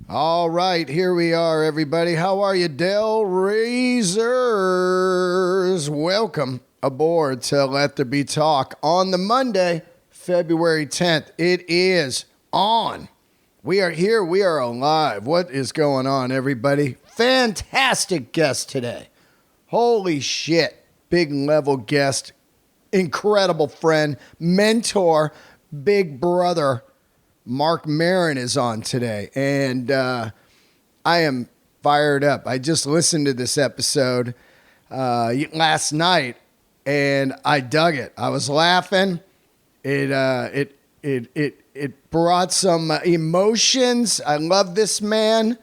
All right, here we are, everybody. How are you, Del Raisers? Welcome aboard to Let There Be Talk on the Monday, February 10th. It is on. We are here. We are alive. What is going on, everybody? Fantastic guest today. Holy shit. Big level guest. Incredible friend, mentor, big brother. Marc Maron is on today, and I am fired up. I just listened to this episode last night, and I dug it. I was laughing. It brought some emotions. I love this man,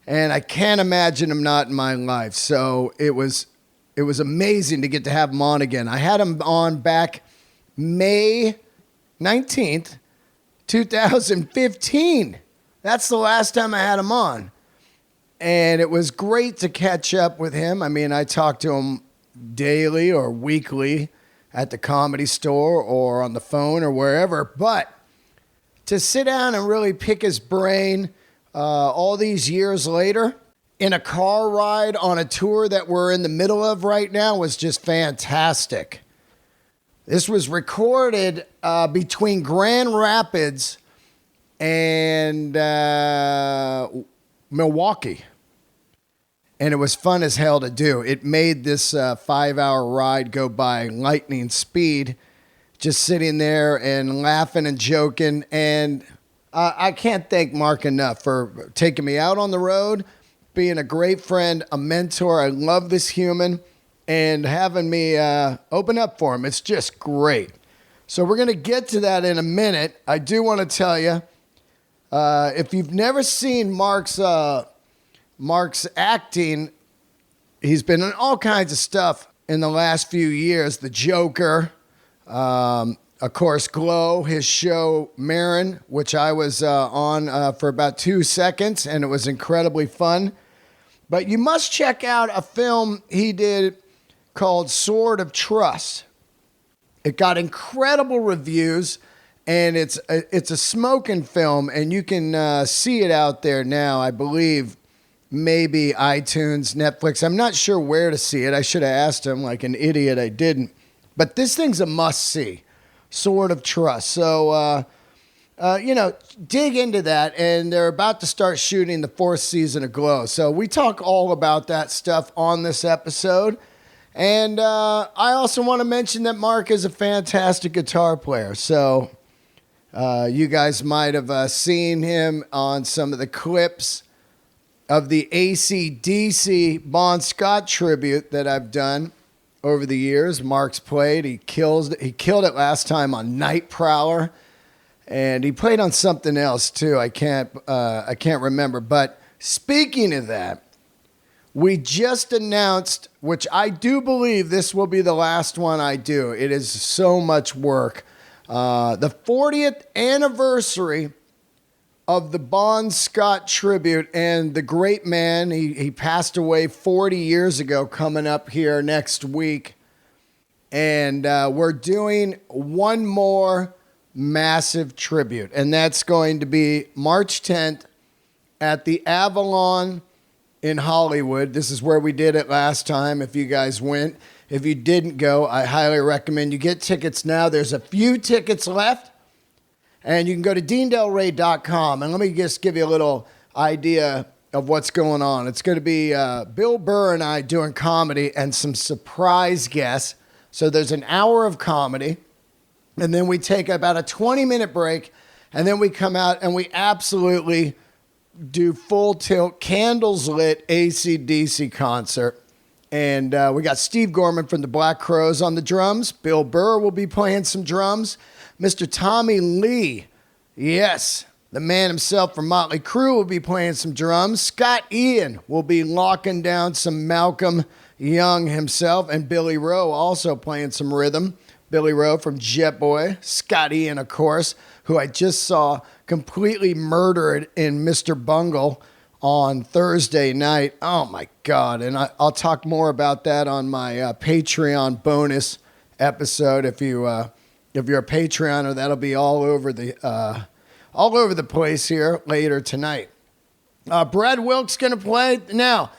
and I can't imagine him not in my life. So it was amazing to get to have him on again. I had him on back May 19th. 2015. That's the last time I had him on. And it was great to catch up with him. I mean, I talk to him daily or weekly at the Comedy Store or on the phone or wherever. But to sit down and really pick his brain all these years later in a car ride on a tour that we're in the middle of right now was just fantastic. This was recorded between Grand Rapids and Milwaukee. And it was fun as hell to do. It made this 5-hour ride go by lightning speed, just sitting there and laughing and joking. And I can't thank Marc enough for taking me out on the road, being a great friend, a mentor. I love this human. And having me open up for him. It's just great. So we're going to get to that in a minute. I do want to tell you, if you've never seen Marc's acting, he's been in all kinds of stuff in the last few years. The Joker, of course, Glow, his show Maron, which I was on for about 2 seconds, and it was incredibly fun. But you must check out a film he did called Sword of Trust. It got incredible reviews, and it's a smoking film, and you can see it out there now. I believe maybe iTunes, Netflix. I'm not sure where to see it. I should have asked him like an idiot. I didn't. But this thing's a must-see, Sword of Trust. So, dig into that, and they're about to start shooting the 4th season of Glow. So we talk all about that stuff on this episode. And I also want to mention that Marc is a fantastic guitar player. So you guys might have seen him on some of the clips of the AC/DC Bon Scott tribute that I've done over the years. Marc's played. He killed it last time on Night Prowler. And he played on something else too. I can't remember. But speaking of that, we just announced, which I do believe this will be the last one I do. It is so much work. The 40th anniversary of the Bon Scott tribute, and the great man, he passed away 40 years ago, coming up here next week. And we're doing one more massive tribute, and that's going to be March 10th at the Avalon in Hollywood. This is where we did it last time, if you guys went. If you didn't go, I highly recommend you get tickets now. There's a few tickets left, and you can go to deandelray.com. And let me just give you a little idea of what's going on. It's going to be Bill Burr and I doing comedy and some surprise guests. So there's an hour of comedy, and then we take about a 20-minute break, and then we come out and we absolutely do full tilt, candles lit AC/DC concert. And we got Steve Gorman from the Black Crowes on the drums. Bill Burr will be playing some drums. Mr. Tommy Lee, yes, the man himself from Motley Crue, will be playing some drums. Scott Ian will be locking down some Malcolm Young himself. And Billy Rowe also playing some rhythm. Billy Rowe from Jet Boy. Scott Ian, of course, who I just saw completely murdered in Mr. Bungle on Thursday night. Oh, my God. And I'll talk more about that on my Patreon bonus episode. If you're a Patreoner, that'll be all over the place here later tonight. Brad Wilk's going to play. Now,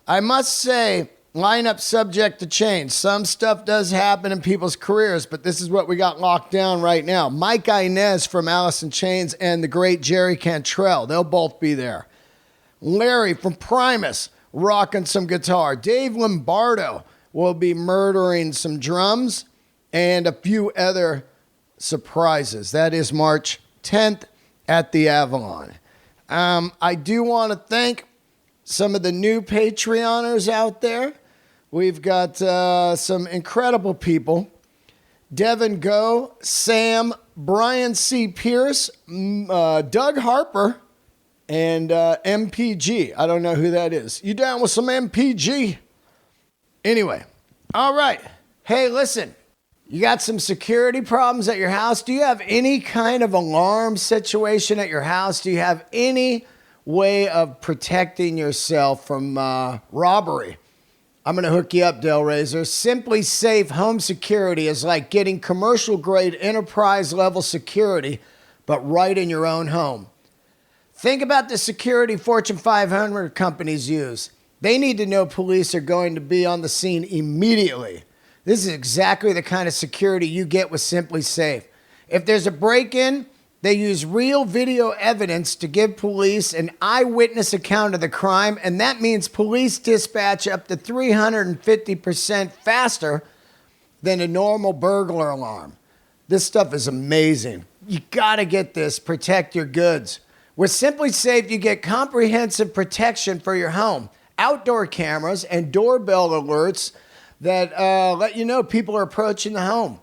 I must say, lineup subject to change. Some stuff does happen in people's careers, but this is what we got locked down right now. Mike Inez from Alice in Chains and the great Jerry Cantrell. They'll both be there. Larry from Primus rocking some guitar. Dave Lombardo will be murdering some drums and a few other surprises. That is March 10th at the Avalon. I do want to thank some of the new Patreoners out there. We've got some incredible people. Devin Go, Sam, Brian C. Pierce, Doug Harper, and MPG. I don't know who that is. You down with some MPG? Anyway, all right. Hey, listen. You got some security problems at your house? Do you have any kind of alarm situation at your house? Do you have any way of protecting yourself from robbery? I'm going to hook you up, Del Razor. Simply Safe Home Security is like getting commercial-grade enterprise-level security, but right in your own home. Think about the security Fortune 500 companies use. They need to know police are going to be on the scene immediately. This is exactly the kind of security you get with Simply Safe. If there's a break-in, they use real video evidence to give police an eyewitness account of the crime, and that means police dispatch up to 350% faster than a normal burglar alarm. This stuff is amazing. You gotta get this. Protect your goods. With Simply Safe, you get comprehensive protection for your home. Outdoor cameras and doorbell alerts that let you know people are approaching the home.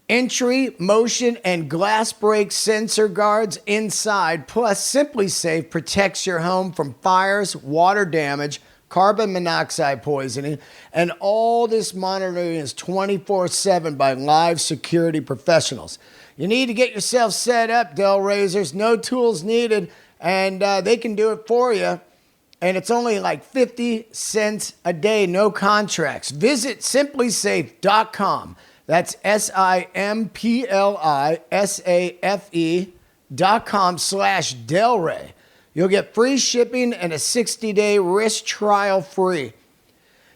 Entry, motion, and glass break sensor guards inside, plus Simply Safe protects your home from fires, water damage, carbon monoxide poisoning, and all this monitoring is 24/7 by live security professionals. You need to get yourself set up, Del Razors. No tools needed, and they can do it for you. And it's only like 50 cents a day, no contracts. Visit simplysafe.com. That's SIMPLISAFE.com/Delray. You'll get free shipping and a 60-day risk trial free.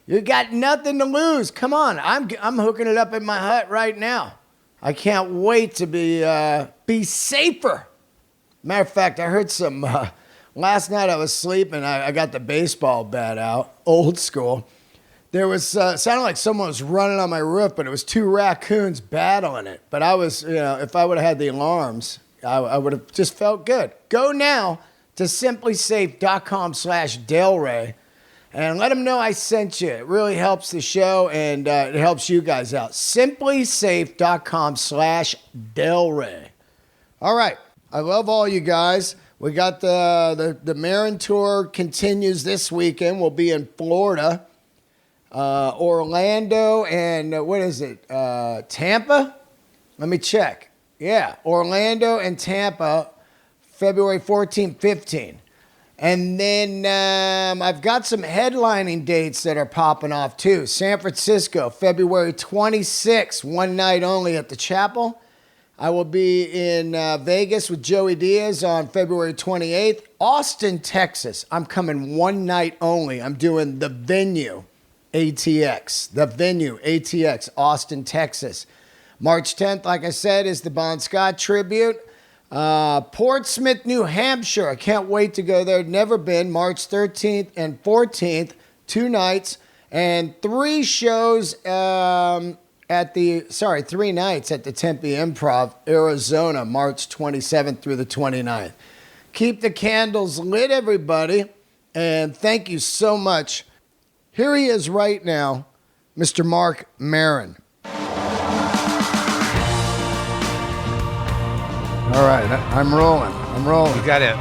You got nothing to lose. Come on, I'm hooking it up in my hut right now. I can't wait to be safer. Matter of fact, I heard some... Last night I was sleeping. I got the baseball bat out, old school. There was, sounded like someone was running on my roof, but it was two raccoons battling it. But I was, if I would have had the alarms, I would have just felt good. Go now to simplysafe.com/Delray and let them know I sent you. It really helps the show and it helps you guys out. Simplysafe.com/Delray. All right. I love all you guys. We got the Maron Tour continues this weekend. We'll be in Florida, Orlando, and what is it? Tampa? Let me check. Yeah, Orlando and Tampa, February 14, 15. And then I've got some headlining dates that are popping off too. San Francisco, February 26, one night only at the Chapel. I will be in Vegas with Joey Diaz on February 28th. Austin, Texas. I'm coming one night only. I'm doing the Venue ATX. The Venue ATX, Austin, Texas. March 10th, like I said, is the Bon Scott tribute. Portsmouth, New Hampshire. I can't wait to go there. Never been. March 13th and 14th. 2 nights. And 3 shows... 3 nights at the Tempe Improv, Arizona, March 27th through the 29th. Keep the candles lit, everybody, and thank you so much. Here he is right now, Mr. Marc Maron. All right, I'm rolling. You got it.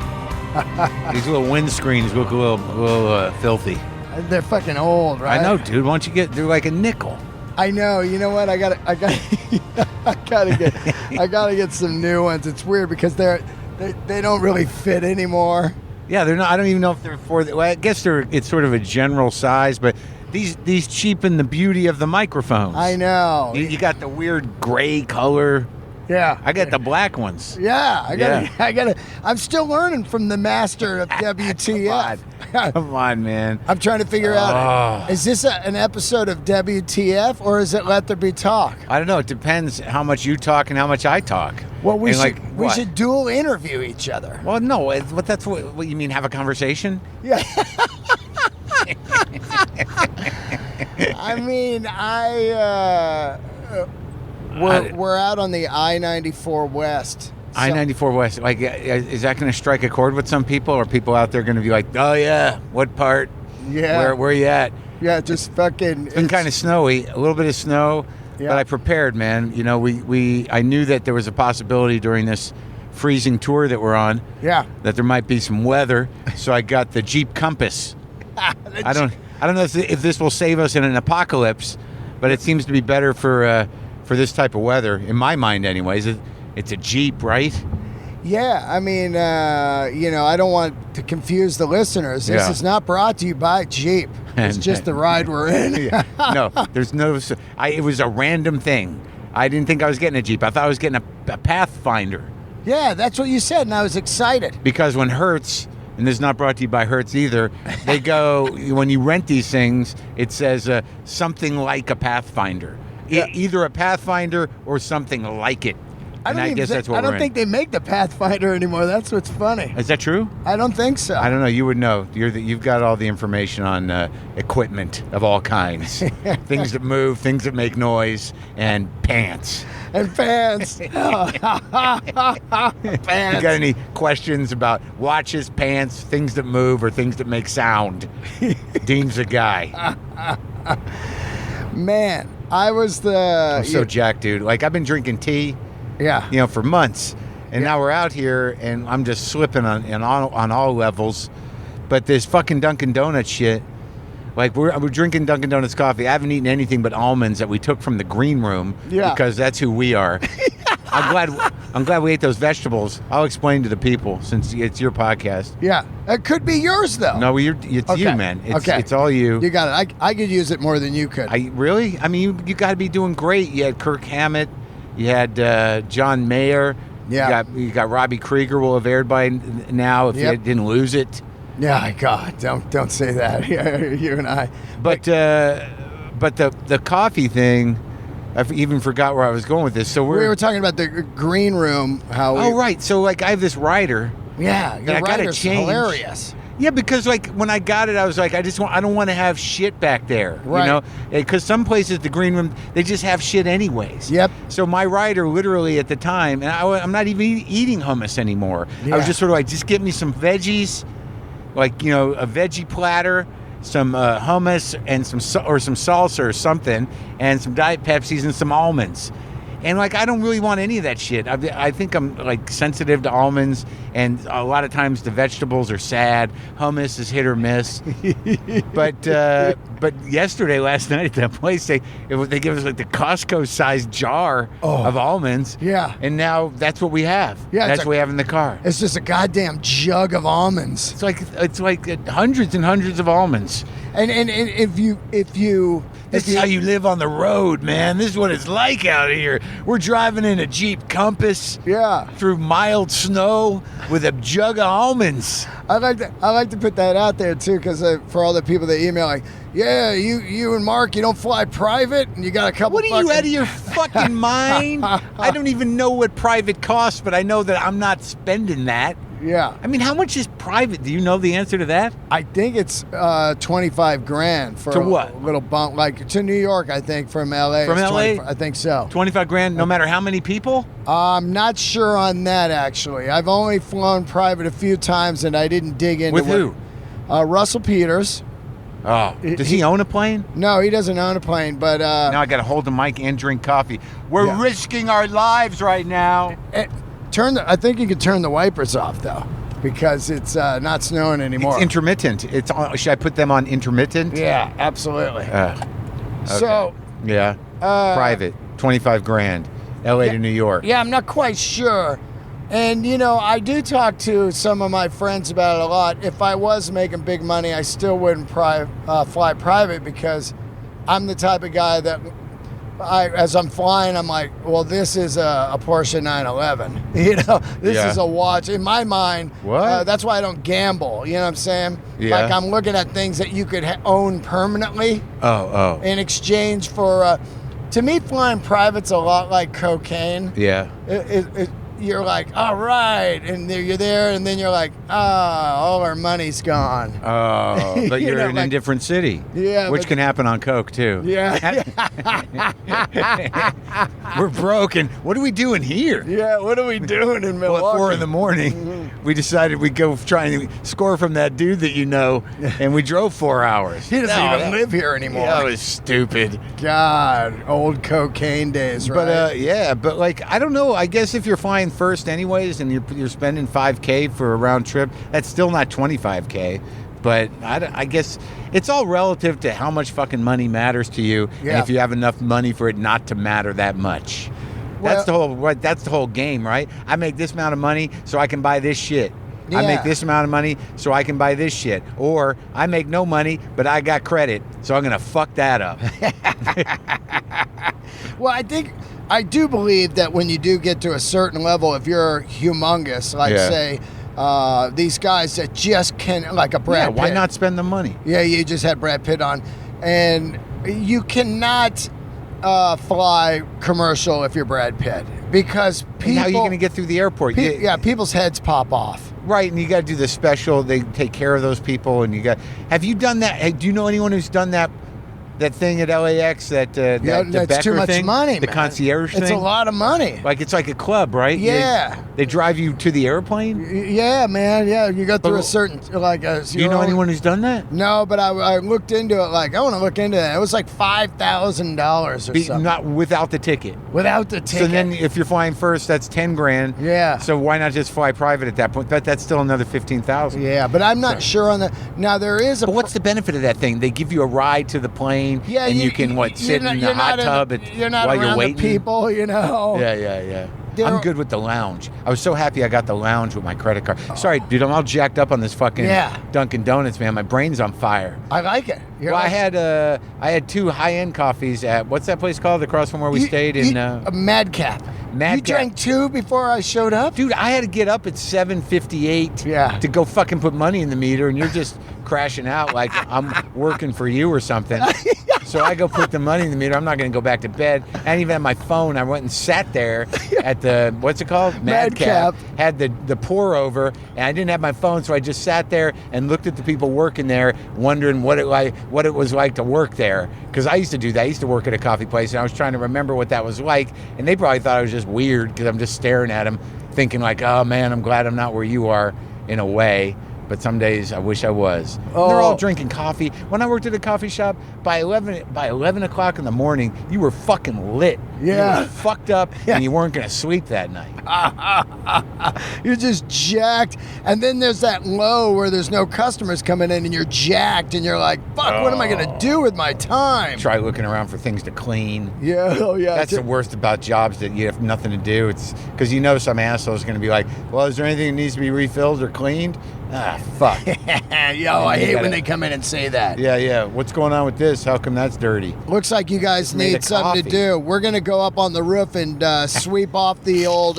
These little windscreens look a little filthy. They're fucking old, right? I know, dude. Why don't you they're like a nickel. I know. You know what? I gotta get some new ones. It's weird because they don't really fit anymore. Yeah, they're not. I don't even know if they're well, I guess it's sort of a general size, but these cheapen the beauty of the microphones. I know. You got the weird gray color. Yeah. I got the black ones. Yeah, I gotta. I'm still learning from the master of WTF. Come on, man. I'm trying to figure out, is this an episode of WTF or is it Let There Be Talk? I don't know. It depends how much you talk and how much I talk. Well, we And we should dual interview each other. Well, no. That's what you mean. Have a conversation? Yeah. I mean, we're out on the I-94 West. I-94 West. Like, is that going to strike a chord with some people? Or are people out there going to be like, oh yeah, what part? Yeah. Where you at? Yeah, just fucking. It's been kind of snowy, a little bit of snow, Yeah. but I prepared, man. You know, I knew that there was a possibility during this freezing tour that we're on, that there might be some weather, so I got the Jeep Compass. I don't know if this will save us in an apocalypse, but it seems to be better for this type of weather, in my mind, anyways. It's a Jeep, right? Yeah, I mean, I don't want to confuse the listeners. This is not brought to you by Jeep. It's just the ride we're in. No, there's no. It was a random thing. I didn't think I was getting a Jeep. I thought I was getting a Pathfinder. Yeah, that's what you said, and I was excited. Because when Hertz, and this is not brought to you by Hertz either, they go, when you rent these things, it says something like a Pathfinder. Yeah. Either a Pathfinder or something like it. I guess that's what I don't think they make the Pathfinder anymore. That's what's funny. Is that true? I don't think so. I don't know. You would know. You've got all the information on equipment of all kinds. Things that move, things that make noise, and pants. And fans. Fans. You got any questions about watches, pants, things that move, or things that make sound? Dean's a guy. Man, I was I'm so jacked, dude. Like, I've been drinking tea. Yeah. For months. And now we're out here, and I'm just slipping on all levels. But this fucking Dunkin' Donuts shit, like we're drinking Dunkin' Donuts coffee. I haven't eaten anything but almonds that we took from the green room because that's who we are. I'm glad we ate those vegetables. I'll explain to the people since it's your podcast. Yeah. It could be yours, though. No, it's you, man. It's all you. You got it. I could use it more than you could. Really? I mean, you got to be doing great. You had Kirk Hammett. You had John Mayer. Yeah. You got Robbie Krieger will have aired by now if you didn't lose it. Yeah, God, don't say that. You and I. But the coffee thing, I even forgot where I was going with this. So we were talking about the green room. Right. So like I have this rider. Yeah, your rider's hilarious. Yeah, because like when I got it, I was like, I don't want to have shit back there, right. Because some places, the green room, they just have shit anyways. Yep. So my rider, literally at the time, and I'm not even eating hummus anymore. Yeah. I was just sort of like, just get me some veggies, like a veggie platter, some hummus, and some salsa or something, and some Diet Pepsis and some almonds. And like, I don't really want any of that shit. I think I'm like sensitive to almonds, and a lot of times the vegetables are sad. Hummus is hit or miss. But last night at that place, they give us like the Costco-sized jar of almonds. Yeah. And now that's what we have. Yeah. That's what we have in the car. It's just a goddamn jug of almonds. It's like hundreds and hundreds of almonds. And if you This is how you live on the road, man. This is what it's like out here. We're driving in a Jeep Compass. Yeah. Through mild snow with a jug of almonds. I like to put that out there too, because for all the people that email, like, yeah, you and Mark, you don't fly private, and you got a couple. What are you out of your fucking mind? I don't even know what private costs, but I know that I'm not spending that. Yeah. I mean, how much is private? Do you know the answer to that? I think it's $25,000 for what? Little bump, like to New York. I think from LA. From LA, I think so. $25,000, no matter how many people. I'm not sure on that actually. I've only flown private a few times, and I didn't dig into with who? Russell Peters. Oh, does he own a plane? No, he doesn't own a plane, but now I got to hold the mic and drink coffee. We're risking our lives right now. I think you could turn the wipers off though, because it's not snowing anymore. It's intermittent. Should I put them on intermittent? Yeah, absolutely. Okay. So yeah, private, $25,000, LA to New York. Yeah, I'm not quite sure. And, I do talk to some of my friends about it a lot. If I was making big money, I still wouldn't fly private, because I'm the type of guy that as I'm flying, I'm like, well, this is a Porsche 911. You know, this is a watch. In my mind, that's why I don't gamble. You know what I'm saying? Yeah. Like I'm looking at things that you could own permanently. Oh. In exchange for, to me, flying private's a lot like cocaine. Yeah. You're like, all right, and you're there, and then you're like, all our money's gone. Oh, but you're in a different city. Yeah. Which can happen on coke, too. Yeah. We're broken. What are we doing here? Yeah, what are we doing in Milwaukee? Well, at 4 in the morning, we decided we'd go try and score from that dude that you know, and we drove 4 hours. He doesn't even live here anymore. That was stupid. God, old cocaine days, right? But, but like, I don't know. I guess if you're flying first anyways and you're spending $5,000 for a round trip, that's still not $25,000. But I guess it's all relative to how much fucking money matters to you, and if you have enough money for it not to matter that much. That's the whole game, right? I make this amount of money so I can buy this shit. Yeah. I make this amount of money so I can buy this shit. Or I make no money, but I got credit, so I'm going to fuck that up. Well, I do believe that when you do get to a certain level, if you're humongous, like say these guys that just can, like a Brad Pitt. Why not spend the money? Yeah, you just had Brad Pitt on. And you cannot fly commercial if you're Brad Pitt. Because people... And how are you going to get through the airport? People's heads pop off. Right, and you got to do the special. They take care of those people, and you got... Have you done that? Hey, do you know anyone who's done that thing at LAX, the that's Becker too much thing? money, the man. concierge thing? It's a lot of money. Like, it's like a club, right? Yeah. They drive you to the airplane? Yeah, man. Yeah, you go through a certain, like... Do you know anyone who's done that? No, but I looked into it, like, I want to look into that. It was like $5,000 or something. Not without the ticket. Without the ticket. So then if you're flying first, that's $10,000. Yeah. So why not just fly private at that point? But that's still another $15,000. Yeah, but I'm not sure on that. Now, there is a... But what's the benefit of that thing? They give you a ride to the plane, and you can, sit in the hot tub while you're waiting? People, you know. Yeah. I'm good with the lounge. I was so happy I got the lounge with my credit card. Sorry, dude, I'm all jacked up on this fucking Dunkin' Donuts, man. My brain's on fire. I like it. I had 2 high-end coffees at, what's that place called across from where we stayed in? Madcap. You drank 2 before I showed up? Dude, I had to get up at 7:58 to go fucking put money in the meter, and you're just crashing out like I'm working for you or something. So I go put the money in the meter. I'm not going to go back to bed. I didn't even have my phone. I went and sat there at the, what's it called? Madcap. Had the pour over, and I didn't have my phone, so I just sat there and looked at the people working there, wondering what it was like to work there. Because I used to do that. I used to work at a coffee place, and I was trying to remember what that was like. And they probably thought I was just weird because I'm just staring at them, thinking like, oh man, I'm glad I'm not where you are in a way. But some days I wish I was. Oh. They're all drinking coffee. When I worked at a coffee shop, by 11 o'clock in the morning, you were fucking lit. Yeah. You were fucked up, and you weren't going to sleep that night. You're just jacked. And then there's that low where there's no customers coming in, and you're jacked, and you're like, fuck, what am I going to do with my time? Try looking around for things to clean. Yeah, That's the worst about jobs, that you have nothing to do. It's because you know some asshole is going to be like, well, is there anything that needs to be refilled or cleaned? Ah, fuck. I hate when they come in and say that. Yeah. What's going on with this? How come that's dirty? Looks like you guys need something to do. We're going to go up on the roof and sweep off the old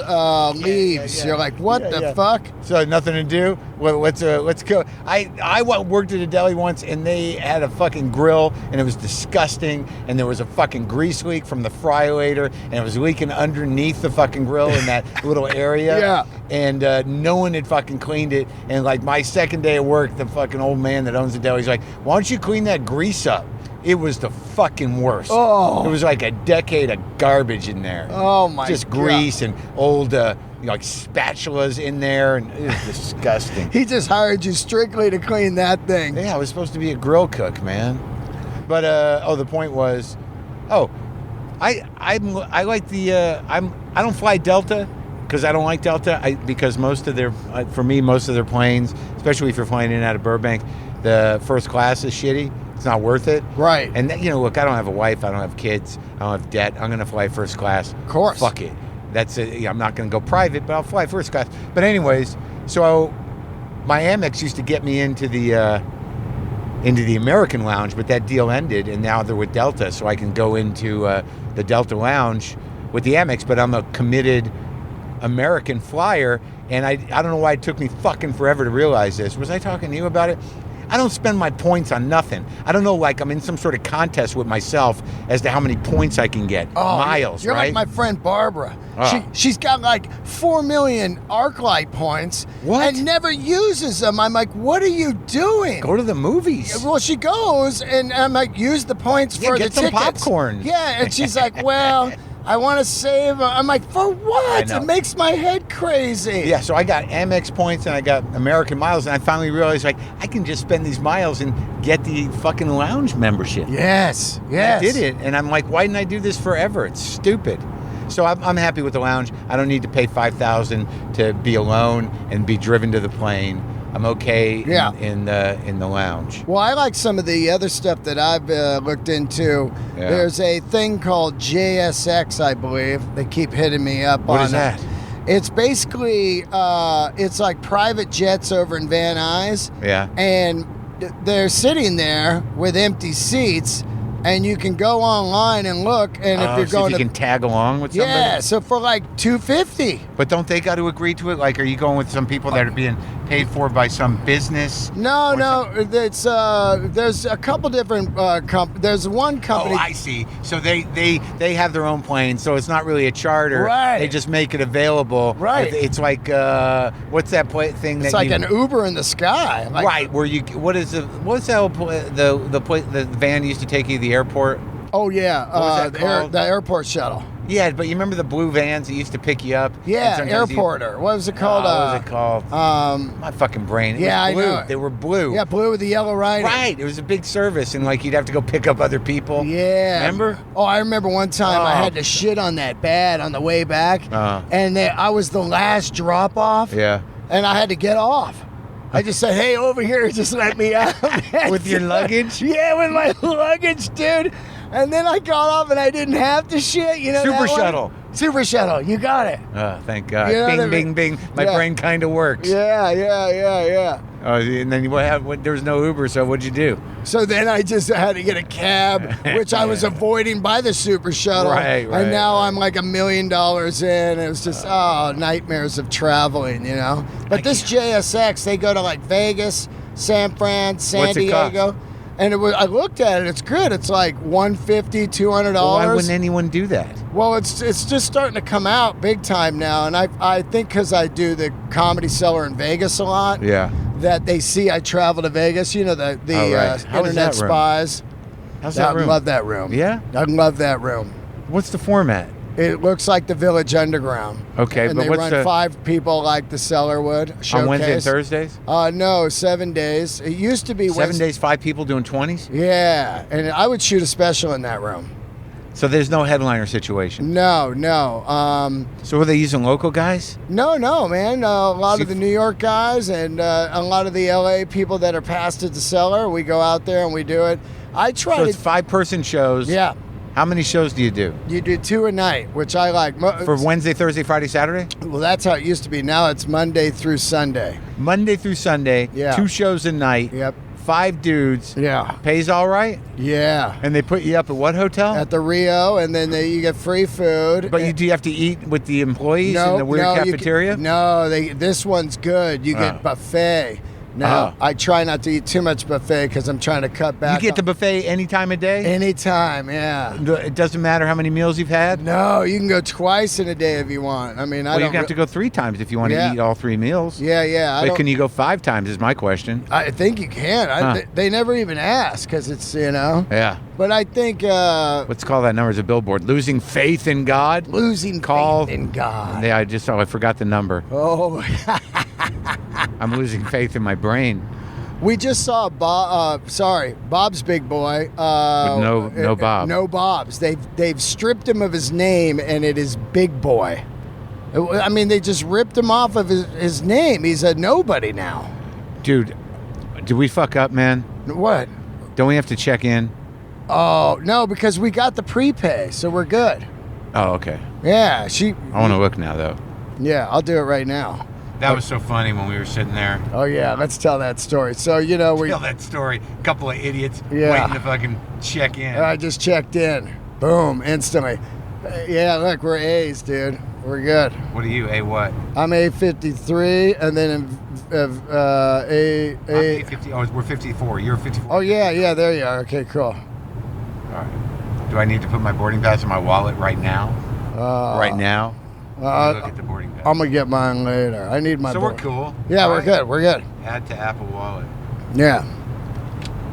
leaves. You're like, what the fuck? So nothing to do? Let's go. I worked at a deli once, and they had a fucking grill, and it was disgusting, and there was a fucking grease leak from the fryolator, and it was leaking underneath the fucking grill in that little area. Yeah. And no one had fucking cleaned it. And like my second day of work, the fucking old man that owns the deli, he's like, why don't you clean that grease up? It was the fucking worst. Oh. It was like a decade of garbage in there. Oh my God. Just grease and old like spatulas in there, and it was disgusting. He just hired you strictly to clean that thing. Yeah, I was supposed to be a grill cook, man. But the point was, I like the I don't fly Delta. Because I don't like Delta, because most of their planes, especially if you're flying in and out of Burbank, the first class is shitty. It's not worth it. Right. And look, I don't have a wife, I don't have kids, I don't have debt. I'm going to fly first class. Of course. Fuck it. That's it. I'm not going to go private, but I'll fly first class. But anyways, so my Amex used to get me into the into the American lounge, but that deal ended, and now they're with Delta, so I can go into the Delta lounge with the Amex, but I'm a committed American flyer, and I don't know why it took me fucking forever to realize this. Was I talking to you about it? I don't spend my points on nothing. I don't know, like I'm in some sort of contest with myself as to how many points I can get. Miles, you're right? like my friend Barbara. Oh. She's got like 4 million ArcLight points What? and never uses them. I'm like, what are you doing? Go to the movies. Well, she goes, and I'm like, use the points for get the some tickets. popcorn. Yeah, and she's like, well, I want to save. I'm like, for what? I know. It makes my head crazy. Yeah, so I got Amex points and I got American miles, and I finally realized, like, I can just spend these miles and get the fucking lounge membership. Yes. I did it, and I'm like, why didn't I do this forever? It's stupid. So I'm happy with the lounge. I don't need to pay $5,000 to be alone and be driven to the plane. I'm okay in the lounge. Well, I like some of the other stuff that I've looked into. Yeah. There's a thing called JSX, I believe. They keep hitting me up on What is that? It's basically, it's like private jets over in Van Nuys. Yeah. And they're sitting there with empty seats, and you can go online and look. And if you're so going if you can tag along with somebody? yeah, so for like $250. But don't they got to agree to it? Like, are you going with some people that are being paid for by some business? No, it's there's a couple different there's one company. Oh, I see. So they have their own plane, so it's not really a charter. Right. They just make it available. Right. It's like what's that thing It's that like you, an Uber in the sky. Like, right, where you what's that the van used to take you to the airport? Oh yeah, was that called? the airport shuttle. Yeah, but you remember the blue vans that used to pick you up? Yeah, And sometimes airporter. What was it called? what was it called? My fucking brain. It yeah, was blue. I know. They were blue. Yeah, blue with the yellow writing. Right. It was a big service, and like you'd have to go pick up other people. Yeah. Remember? Oh, I remember one time I Oh. had to shit on that bad on the way back, and I was the last drop off. Yeah. And I had to get off. I just said, "Hey, over here, just let me out." With your luggage? Yeah, with my luggage, dude. And then I got off and I didn't have to shit. You know Super that one? shuttle. Super shuttle. You got it. Oh, thank God. You know what I Bing, mean? bing, bing. My Yeah. brain kind of works. Yeah. Oh, and then there was no Uber, so what'd you do? So then I just had to get a cab, which I was avoiding by the super shuttle. Right. And now I'm like $1 million in. It was just, nightmares of traveling, you know? But this JSX, they go to like Vegas, San Fran, San What's it cost? Diego. And I looked at it. It's good. It's like $150, $200. Well, why wouldn't anyone do that? Well, it's just starting to come out big time now. And I think because I do the Comedy Cellar in Vegas a lot. Yeah. That they see I travel to Vegas, you know, the Oh, right. How is internet that room? spies. How's that room? I love that room. Yeah? I love that room. What's the format? It looks like the Village Underground. Okay, and but they what's run the 5 people like the Cellar would. Showcase. on Wednesday and Thursdays? No, 7 days. It used to be 7 days, 5 people doing 20s? Yeah, and I would shoot a special in that room. So there's no headliner situation. No. So were they using local guys? No, man. A lot See- of the New York guys and a lot of the LA people that are past at the Cellar, we go out there and we do it. I try So to. it's 5-person shows. Yeah. How many shows do you do? You do 2 a night, which I like. For Wednesday, Thursday, Friday, Saturday? Well, that's how it used to be. Now it's Monday through Sunday. Monday through Sunday, Yeah. 2 shows a night, Yep. 5 dudes. Yeah. Pays all right? Yeah. And they put you up at what hotel? At the Rio, and then you get free food. But do you have to eat with the employees in the weird cafeteria? This one's good. You get buffet. Now, I try not to eat too much buffet because I'm trying to cut back. You get the buffet any time of day? Anytime, yeah. It doesn't matter how many meals you've had? No, you can go twice in a day if you want. I mean, Well, you have to go 3 times if you want to eat all 3 meals. Yeah. But can you go 5 times is my question. I think you can. They never even ask because it's, you know. Yeah. But I think... Let's call that number as a billboard. Losing faith in God? Losing faith in God. Yeah, I forgot the number. Oh, I'm losing faith in my brain. we just saw Bob's Big Boy. With no Bob. No Bob's. They've stripped him of his name, and it is Big Boy. I mean, they just ripped him off of his name. He's a nobody now. Dude, did we fuck up, man? What? Don't we have to check in? Oh, no, because we got the prepay, so we're good. Oh, okay. Yeah, I want to look now, though. Yeah, I'll do it right now. That was so funny when we were sitting there. Oh yeah, let's tell that story. So we Tell that story. A couple of idiots waiting to fucking check in. I just checked in. Boom, instantly. Yeah, look, we're A's, dude. We're good. What are you? A what? I'm A53, and then A. I'm A50. Oh, we're 54. You're 54. Oh yeah, there you are. Okay, cool. All right. Do I need to put my boarding pass in my wallet right now? Right now? Let me look at the boarding pass. I'm gonna get mine later. I need my. So we're cool. Yeah, All we're good. We're good. Add to Apple Wallet. Yeah.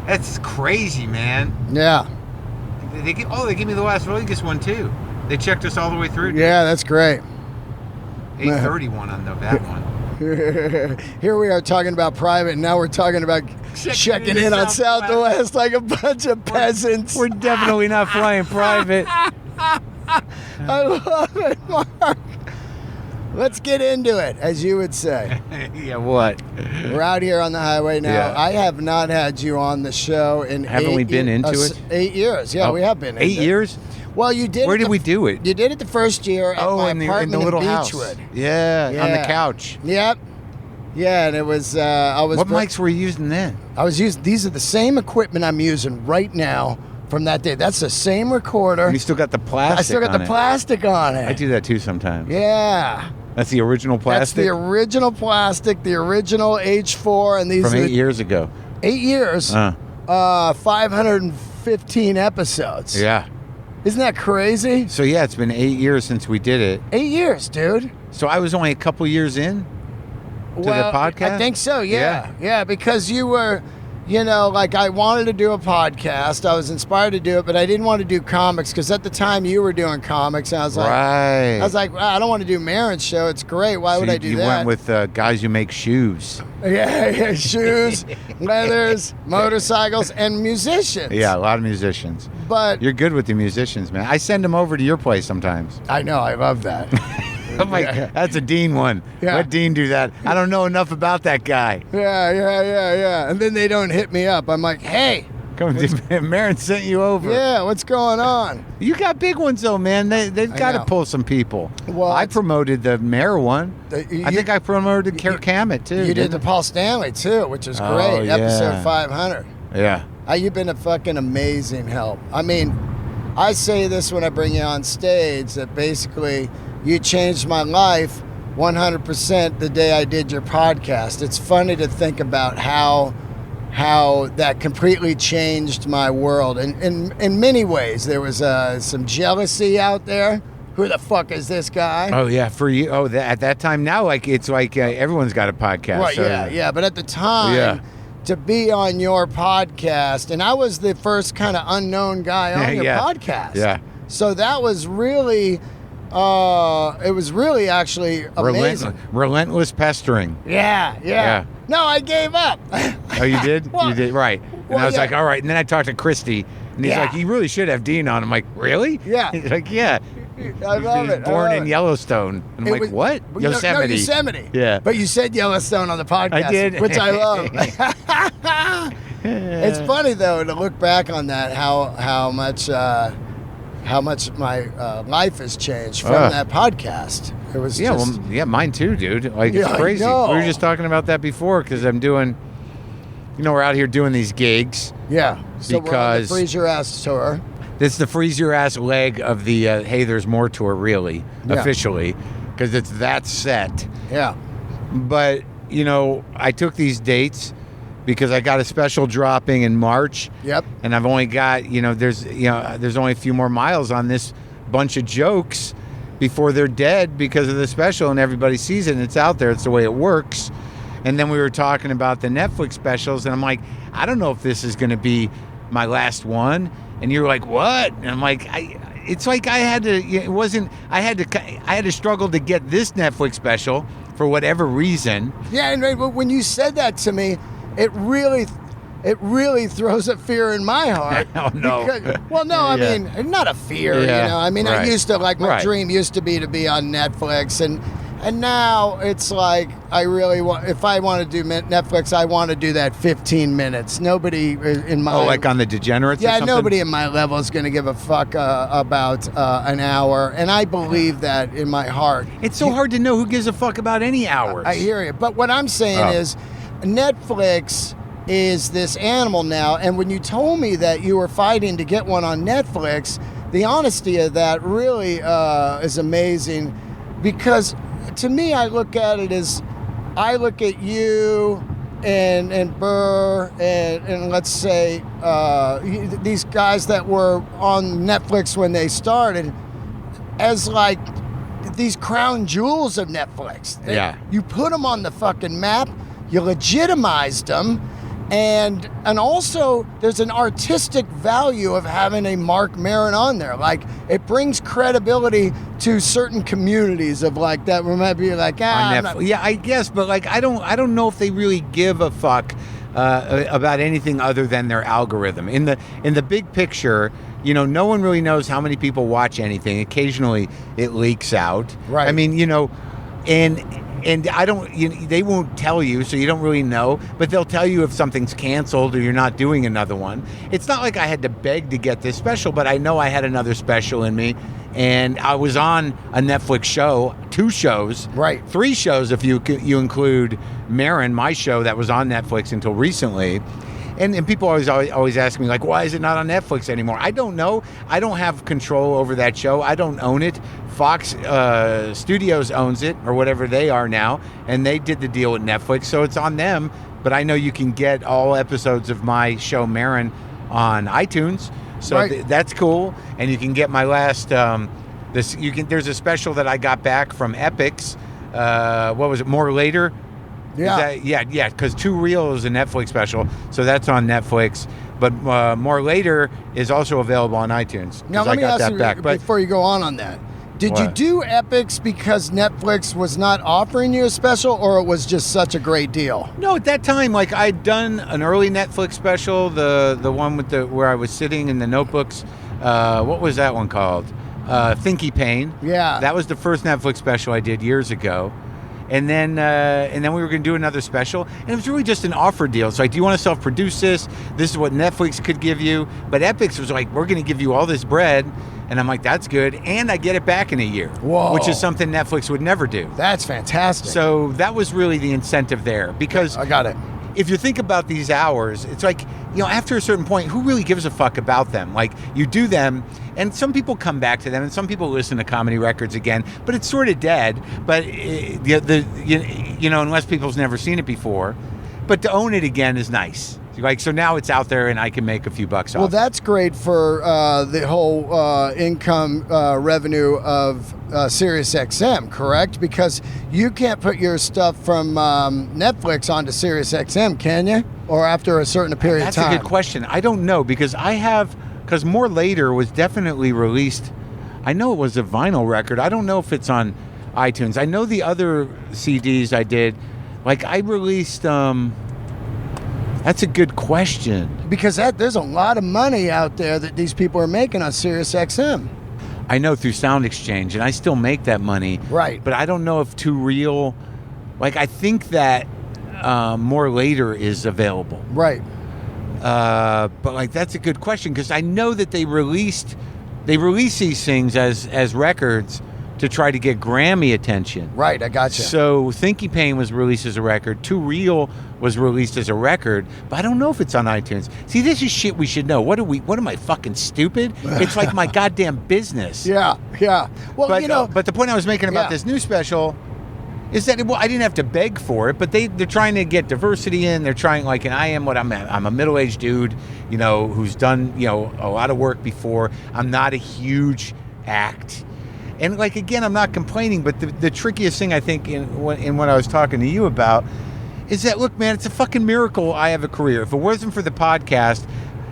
That's crazy, man. Yeah. They give me the Las Vegas one too. They checked us all the way through. Yeah, that's great. 831 on that one. Here we are talking about private, and now we're talking about checking in on Southwest like a bunch of peasants. We're definitely not flying private. I love it, Mark. Let's get into it, as you would say. Yeah, what? We're out here on the highway now. Yeah. I have not had you on the show in Haven't we been into it? 8 years. Yeah, we have been. 8 years? Well, you did. Where did we do it? You did it the first year at my in the apartment little in house. Beechwood. Yeah, on the couch. Yep. Yeah, and it was. What mics were you using then? I was using. These are the same equipment I'm using right now from that day. That's the same recorder. And you still got the plastic. I still got the plastic on it. I do that too sometimes. Yeah. That's the original plastic. That's the original plastic, the original H4, and these from are 8 years ago. 8 years. 515 episodes. Yeah. Isn't that crazy? So yeah, it's been 8 years since we did it. 8 years, dude. So I was only a couple years in to the podcast? I think so, yeah, because you were, like I wanted to do a podcast. I was inspired to do it, but I didn't want to do comics because at the time you were doing comics. And I was like, well, I don't want to do Maron's show. It's great. Why would I do that? You went with guys who make shoes. Yeah, shoes, leathers, motorcycles, and musicians. Yeah, a lot of musicians. But you're good with the musicians, man. I send them over to your place sometimes. I know. I love that. I'm like, that's a Dean one. Yeah. Let Dean do that. I don't know enough about that guy. Yeah. And then they don't hit me up. I'm like, hey. Maron sent you over. Yeah, what's going on? You got big ones, though, man. They've got to pull some people. Well, I promoted the mayor one. I think I promoted Kamet, too. You did the Paul Stanley, too, which is great. Yeah. Episode 500. Yeah. You've been a fucking amazing help. I mean, I say this when I bring you on stage, that basically you changed my life 100% the day I did your podcast. It's funny to think about how that completely changed my world. And in many ways, there was some jealousy out there. Who the fuck is this guy? Oh, yeah, for you. Oh, at that time now, it's like everyone's got a podcast. Right, so. yeah. But at the time, to be on your podcast, and I was the first kind of unknown guy on your podcast. Yeah. So that was really... it was really actually amazing. Relentless pestering. Yeah. No, I gave up. Oh, you did? Well, you did, right. And I was like, all right. And then I talked to Christy, and he's like, you really should have Dean on. I'm like, really? Yeah. He's like, yeah. I love it. Born in Yellowstone. And I'm like, what? Yosemite. No, Yosemite. Yeah. But you said Yellowstone on the podcast. I did. Which I love. It's funny, though, to look back on that, how much my life has changed from that podcast. It was mine too, dude. Like, it's crazy. We were just talking about that before because I'm doing, we're out here doing these gigs. Yeah. So because we're on the Freeze Your Ass tour. This is the Freeze Your Ass leg of the Hey There's More tour, really, officially, because it's that set. Yeah. But, I took these dates because I got a special dropping in March. Yep. And I've only got, there's only a few more miles on this bunch of jokes before they're dead because of the special, and everybody sees it and it's out there. It's the way it works. And then we were talking about the Netflix specials, and I'm like, I don't know if this is going to be my last one. And you're like, what? And I'm like, it's like I had to struggle to get this Netflix special for whatever reason. Yeah, and when you said that to me, it really throws a fear in my heart. Oh, no. I mean, not a fear, I mean, I used to, my dream used to be on Netflix, and And now it's like I really want. If I want to do Netflix, I want to do that 15 minutes. Nobody in my like on the Degenerates. Yeah, or something? nobody in my level is going to give a fuck about an hour, and I believe that in my heart. It's so hard to know who gives a fuck about any hours. I hear you, but what I'm saying is, Netflix is this animal now, and when you told me that you were fighting to get one on Netflix, the honesty of that really is amazing, because to me, I look at it as, I look at you and Burr and let's say these guys that were on Netflix when they started as like these crown jewels of Netflix. You put them on the fucking map, you legitimized them, and also there's an artistic value of having a Marc Maron on there. Like, it brings credibility to certain communities of like that. We might be like, yeah, I guess, but like I don't know if they really give a fuck about anything other than their algorithm. In the big picture, you know, no one really knows how many people watch anything. Occasionally, it leaks out. Right. I mean, you know, and I don't. They won't tell you, so you don't really know. But they'll tell you if something's canceled or you're not doing another one. It's not like I had to beg to get this special, but I know I had another special in me, and I was on a Netflix show, 2 shows, right, 3 shows if you include Maron, my show that was on Netflix until recently. And people always ask me, like, why is it not on Netflix anymore? I don't know. I don't have control over that show. I don't own it. Fox Studios owns it, or whatever they are now, and they did the deal with Netflix, so it's on them. But I know you can get all episodes of my show, Maron, on iTunes, so right. That's cool. And you can get my last, there's a special that I got back from Epix. What was it, More Later? Yeah. Because Too Real is a Netflix special, so that's on Netflix. But More Later is also available on iTunes. Now, let me ask you, before you go on that, did you do Epix because Netflix was not offering you a special, or it was just such a great deal? No, at that time, like, I'd done an early Netflix special, the one with where I was sitting in the notebooks. What was that one called? Thinky Pain. Yeah. That was the first Netflix special I did years ago. And then we were going to do another special, and it was really just an offer deal. It's like, do you want to self-produce this? This is what Netflix could give you. But Epix was like, we're going to give you all this bread, and I'm like, that's good, and I get it back in a year. Whoa. Which is something Netflix would never do. That's fantastic. So that was really the incentive there, because I got it. If you think about these hours, it's like, you know, after a certain point, who really gives a fuck about them? Like, you do them, and some people come back to them, and some people listen to comedy records again, but it's sort of dead. But you know, unless people's never seen it before. But to own it again is nice. Like, so now it's out there, and I can make a few bucks off. Well, that's great for the whole income revenue of SiriusXM, correct? Because you can't put your stuff from Netflix onto SiriusXM, can you? Or after a certain period of time? That's a good question. I don't know, because because More Later was definitely released. I know it was a vinyl record. I don't know if it's on iTunes. I know the other CDs I did, like I released... That's a good question. Because there's a lot of money out there that these people are making on SiriusXM. I know, through Sound Exchange, and I still make that money. Right. But I don't know if Too Real... Like, I think that More Later is available. Right. But, like, that's a good question, because I know that they release these things as records to try to get Grammy attention. Right, I gotcha. So Thinky Pain was released as a record. Too Real was released as a record, but I don't know if it's on iTunes. See, this is shit we should know. What am I, fucking stupid? It's like my goddamn business. Yeah. Well, but, you know... but the point I was making about this new special is that, I didn't have to beg for it, but they're trying to get diversity in. They're trying, like, and I'm a middle-aged dude, you know, who's done, you know, a lot of work before. I'm not a huge act. And, like, again, I'm not complaining, but the trickiest thing, I think, in what I was talking to you about is that, look, man, it's a fucking miracle I have a career. If it wasn't for the podcast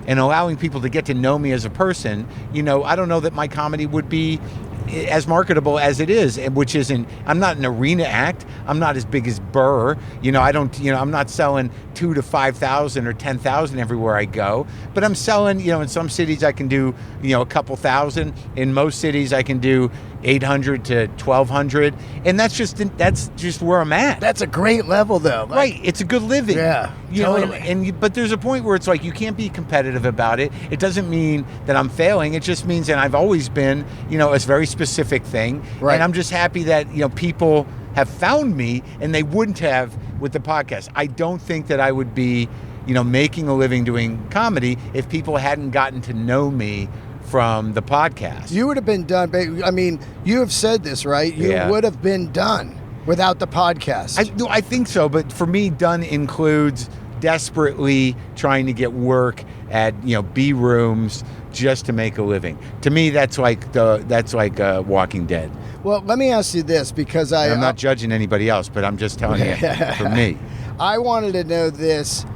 and allowing people to get to know me as a person, you know, I don't know that my comedy would be as marketable as it is, which isn't, I'm not an arena act. I'm not as big as Burr. You know, I'm not selling 2,000 to 5,000 or 10,000 everywhere I go, but I'm selling, you know, in some cities I can do, you know, a couple thousand. In most cities I can do, $800 to $1,200, and that's just where I'm at. That's a great level, though. Right, it's a good living. Yeah, totally. But there's a point where it's like you can't be competitive about it. It doesn't mean that I'm failing. It just means that I've always been, a very specific thing. Right. And I'm just happy that people have found me, and they wouldn't have with the podcast. I don't think that I would be, making a living doing comedy if people hadn't gotten to know me from the podcast. You would have been done. I mean, you have said this, right? You would have been done without the podcast. I think so, but for me, done includes desperately trying to get work at B rooms just to make a living. To me, that's like Walking Dead. Well, let me ask you this, because I'm not judging anybody else, but I'm just telling you for me. I wanted to know this.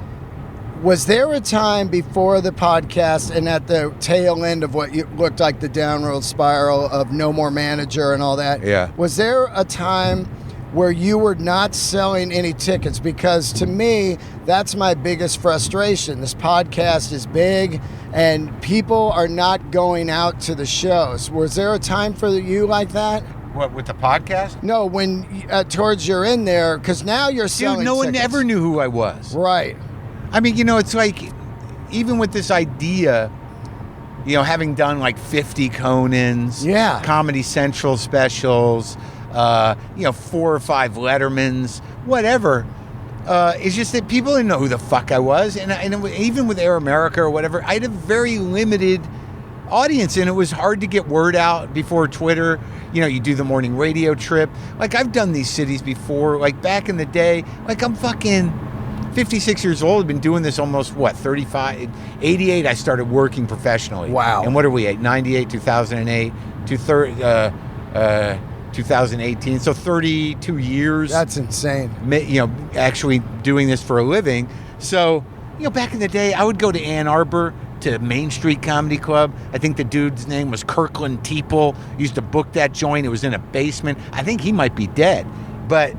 Was there a time before the podcast and at the tail end of what looked like the downward spiral of No More Manager and all that? Yeah. Was there a time where you were not selling any tickets? Because to me, that's my biggest frustration. This podcast is big and people are not going out to the shows. Was there a time for you like that? What, with the podcast? No, when towards you're in there, because now you're selling no tickets. one ever knew who I was. Right. I mean, it's like, even with this idea, having done like 50 Conans, Comedy Central specials, 4 or 5 Lettermans, whatever, it's just that people didn't know who the fuck I was. And even with Air America or whatever, I had a very limited audience, and it was hard to get word out before Twitter. You do the morning radio trip. Like, I've done these cities before, like back in the day. Like, I'm fucking 56 years old. I've been doing this almost, 35? 88, I started working professionally. Wow. And what are we at? 98, 2008, 2018. So 32 years. That's insane. Actually doing this for a living. So, back in the day, I would go to Ann Arbor to Main Street Comedy Club. I think the dude's name was Kirkland Teeple. Used to book that joint. It was in a basement. I think he might be dead. But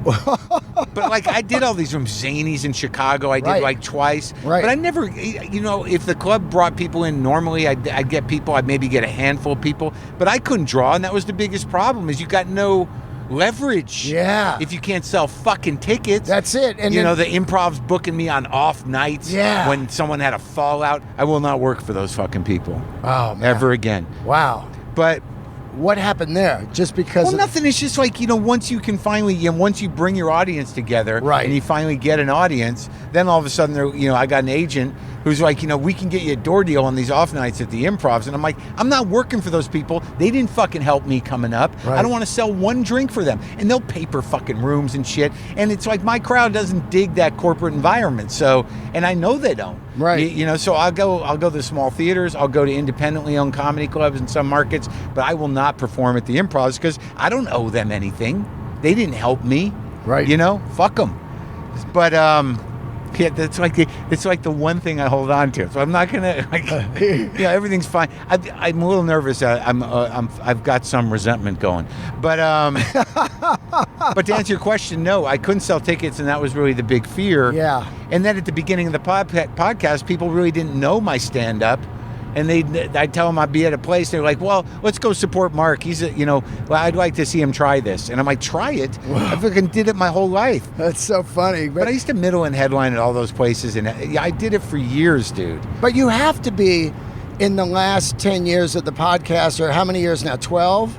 like, I did all these rooms. Zanies in Chicago, I did like twice. Right. But I never, if the club brought people in normally, I'd get people. I'd maybe get a handful of people. But I couldn't draw, and that was the biggest problem, is you got no leverage. Yeah. If you can't sell fucking tickets. That's it. And the Improv's booking me on off nights. Yeah. When someone had a fallout. I will not work for those fucking people. Oh, man. Ever again. Wow. But what happened there? Just because? Well, nothing. It's just like, once you can finally, once you bring your audience together, right, and you finally get an audience, then all of a sudden, I got an agent who's like, we can get you a door deal on these off nights at the Improvs. And I'm like, I'm not working for those people. They didn't fucking help me coming up. Right. I don't want to sell one drink for them. And they'll pay for fucking rooms and shit. And it's like, my crowd doesn't dig that corporate environment. So, and I know they don't. Right. So I'll go to small theaters. I'll go to independently owned comedy clubs in some markets, but I will not perform at the Improvs because I don't owe them anything. They didn't help me. Right. Fuck them. But that's like the one thing I hold on to. So I'm not gonna everything's fine. I'm a little nervous. I've got some resentment going. But but to answer your question, no, I couldn't sell tickets, and that was really the big fear. Yeah. And then at the beginning of the podcast, people really didn't know my stand-up. And I'd tell them I'd be at a place. They're like, well, let's go support Mark. He's I'd like to see him try this. And I'm like, try it? Wow. I fucking did it my whole life. That's so funny. But I used to middle and headline at all those places. And I did it for years, dude. But you have to be in the last 10 years of the podcast, or how many years now? 12?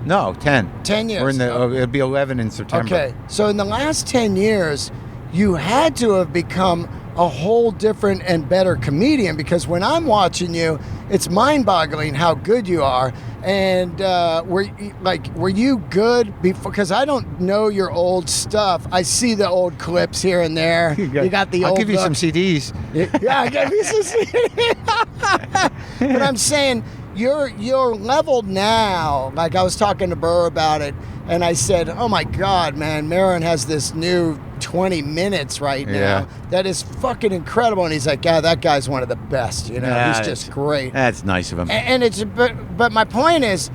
No, 10. 10 years. We're in it'll be 11 in September. Okay. So in the last 10 years, you had to have become a whole different and better comedian, because when I'm watching you, it's mind-boggling how good you are. And were you good before? Because I don't know your old stuff. I see the old clips here and there. You got the I'll old. I'll give you some CDs. Yeah, I'll give you some CDs. But I'm saying you're leveled now. Like, I was talking to Burr about it, and I said, "Oh my God, man, Maron has this new 20 minutes right now that is fucking incredible." And he's like, "Yeah, that guy's one of the best. He's just great." That's nice of him. And it's but my point is,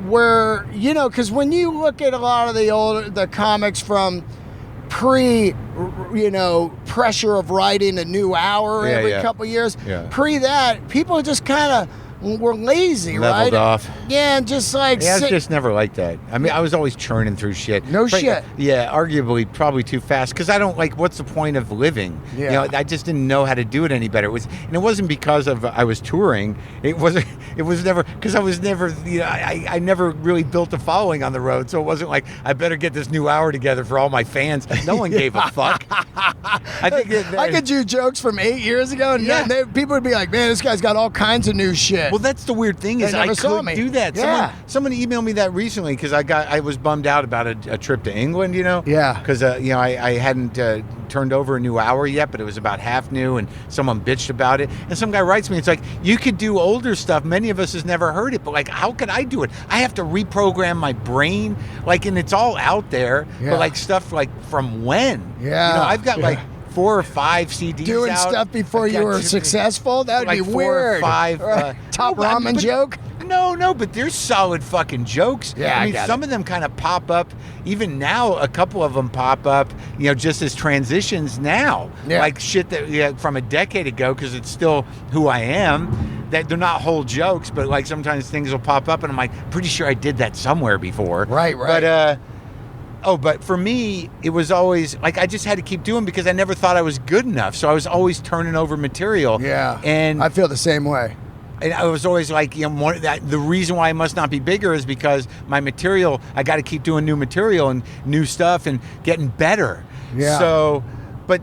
because when you look at a lot of the comics from pressure of writing a new hour every couple years, pre that, people just kind of we're lazy, leveled right? off. Yeah, and just like Yeah, I was just never like that. I mean, I was always churning through shit. No shit. Yeah, arguably probably too fast because I don't like. What's the point of living? Yeah. You know, I just didn't know how to do it any better. And it wasn't because of I was touring. It was never because I was never. You know, I never really built a following on the road, so it wasn't like I better get this new hour together for all my fans. No one gave a fuck. I think I could do jokes from 8 years ago, and people would be like, "Man, this guy's got all kinds of new shit." Well, that's the weird thing is I could do that. Yeah. Someone emailed me that recently because I was bummed out about a trip to England. You know. Yeah. Because I hadn't turned over a new hour yet, but it was about half new, and someone bitched about it. And some guy writes me, it's like, you could do older stuff. Many of us has never heard it, but like, how could I do it? I have to reprogram my brain, like, and it's all out there. Yeah. But like stuff like from when? Yeah. You know, I've got like 4 or 5 CDs doing out. stuff before you were successful. That'd like be 4 weird. Or 5 top ramen joke. No, but there's solid fucking jokes. Yeah, I mean, some of them kind of pop up. Even now, a couple of them pop up, you know, just as transitions now. Yeah. Like shit that from a decade ago, because it's still who I am. That they're not whole jokes, but like sometimes things will pop up, and I'm like, pretty sure I did that somewhere before. Right. But for me, it was always like I just had to keep doing because I never thought I was good enough. So I was always turning over material. Yeah. And I feel the same way. And I was always like, you know, the reason why I must not be bigger is because my material, I got to keep doing new material and new stuff and getting better. Yeah. So, but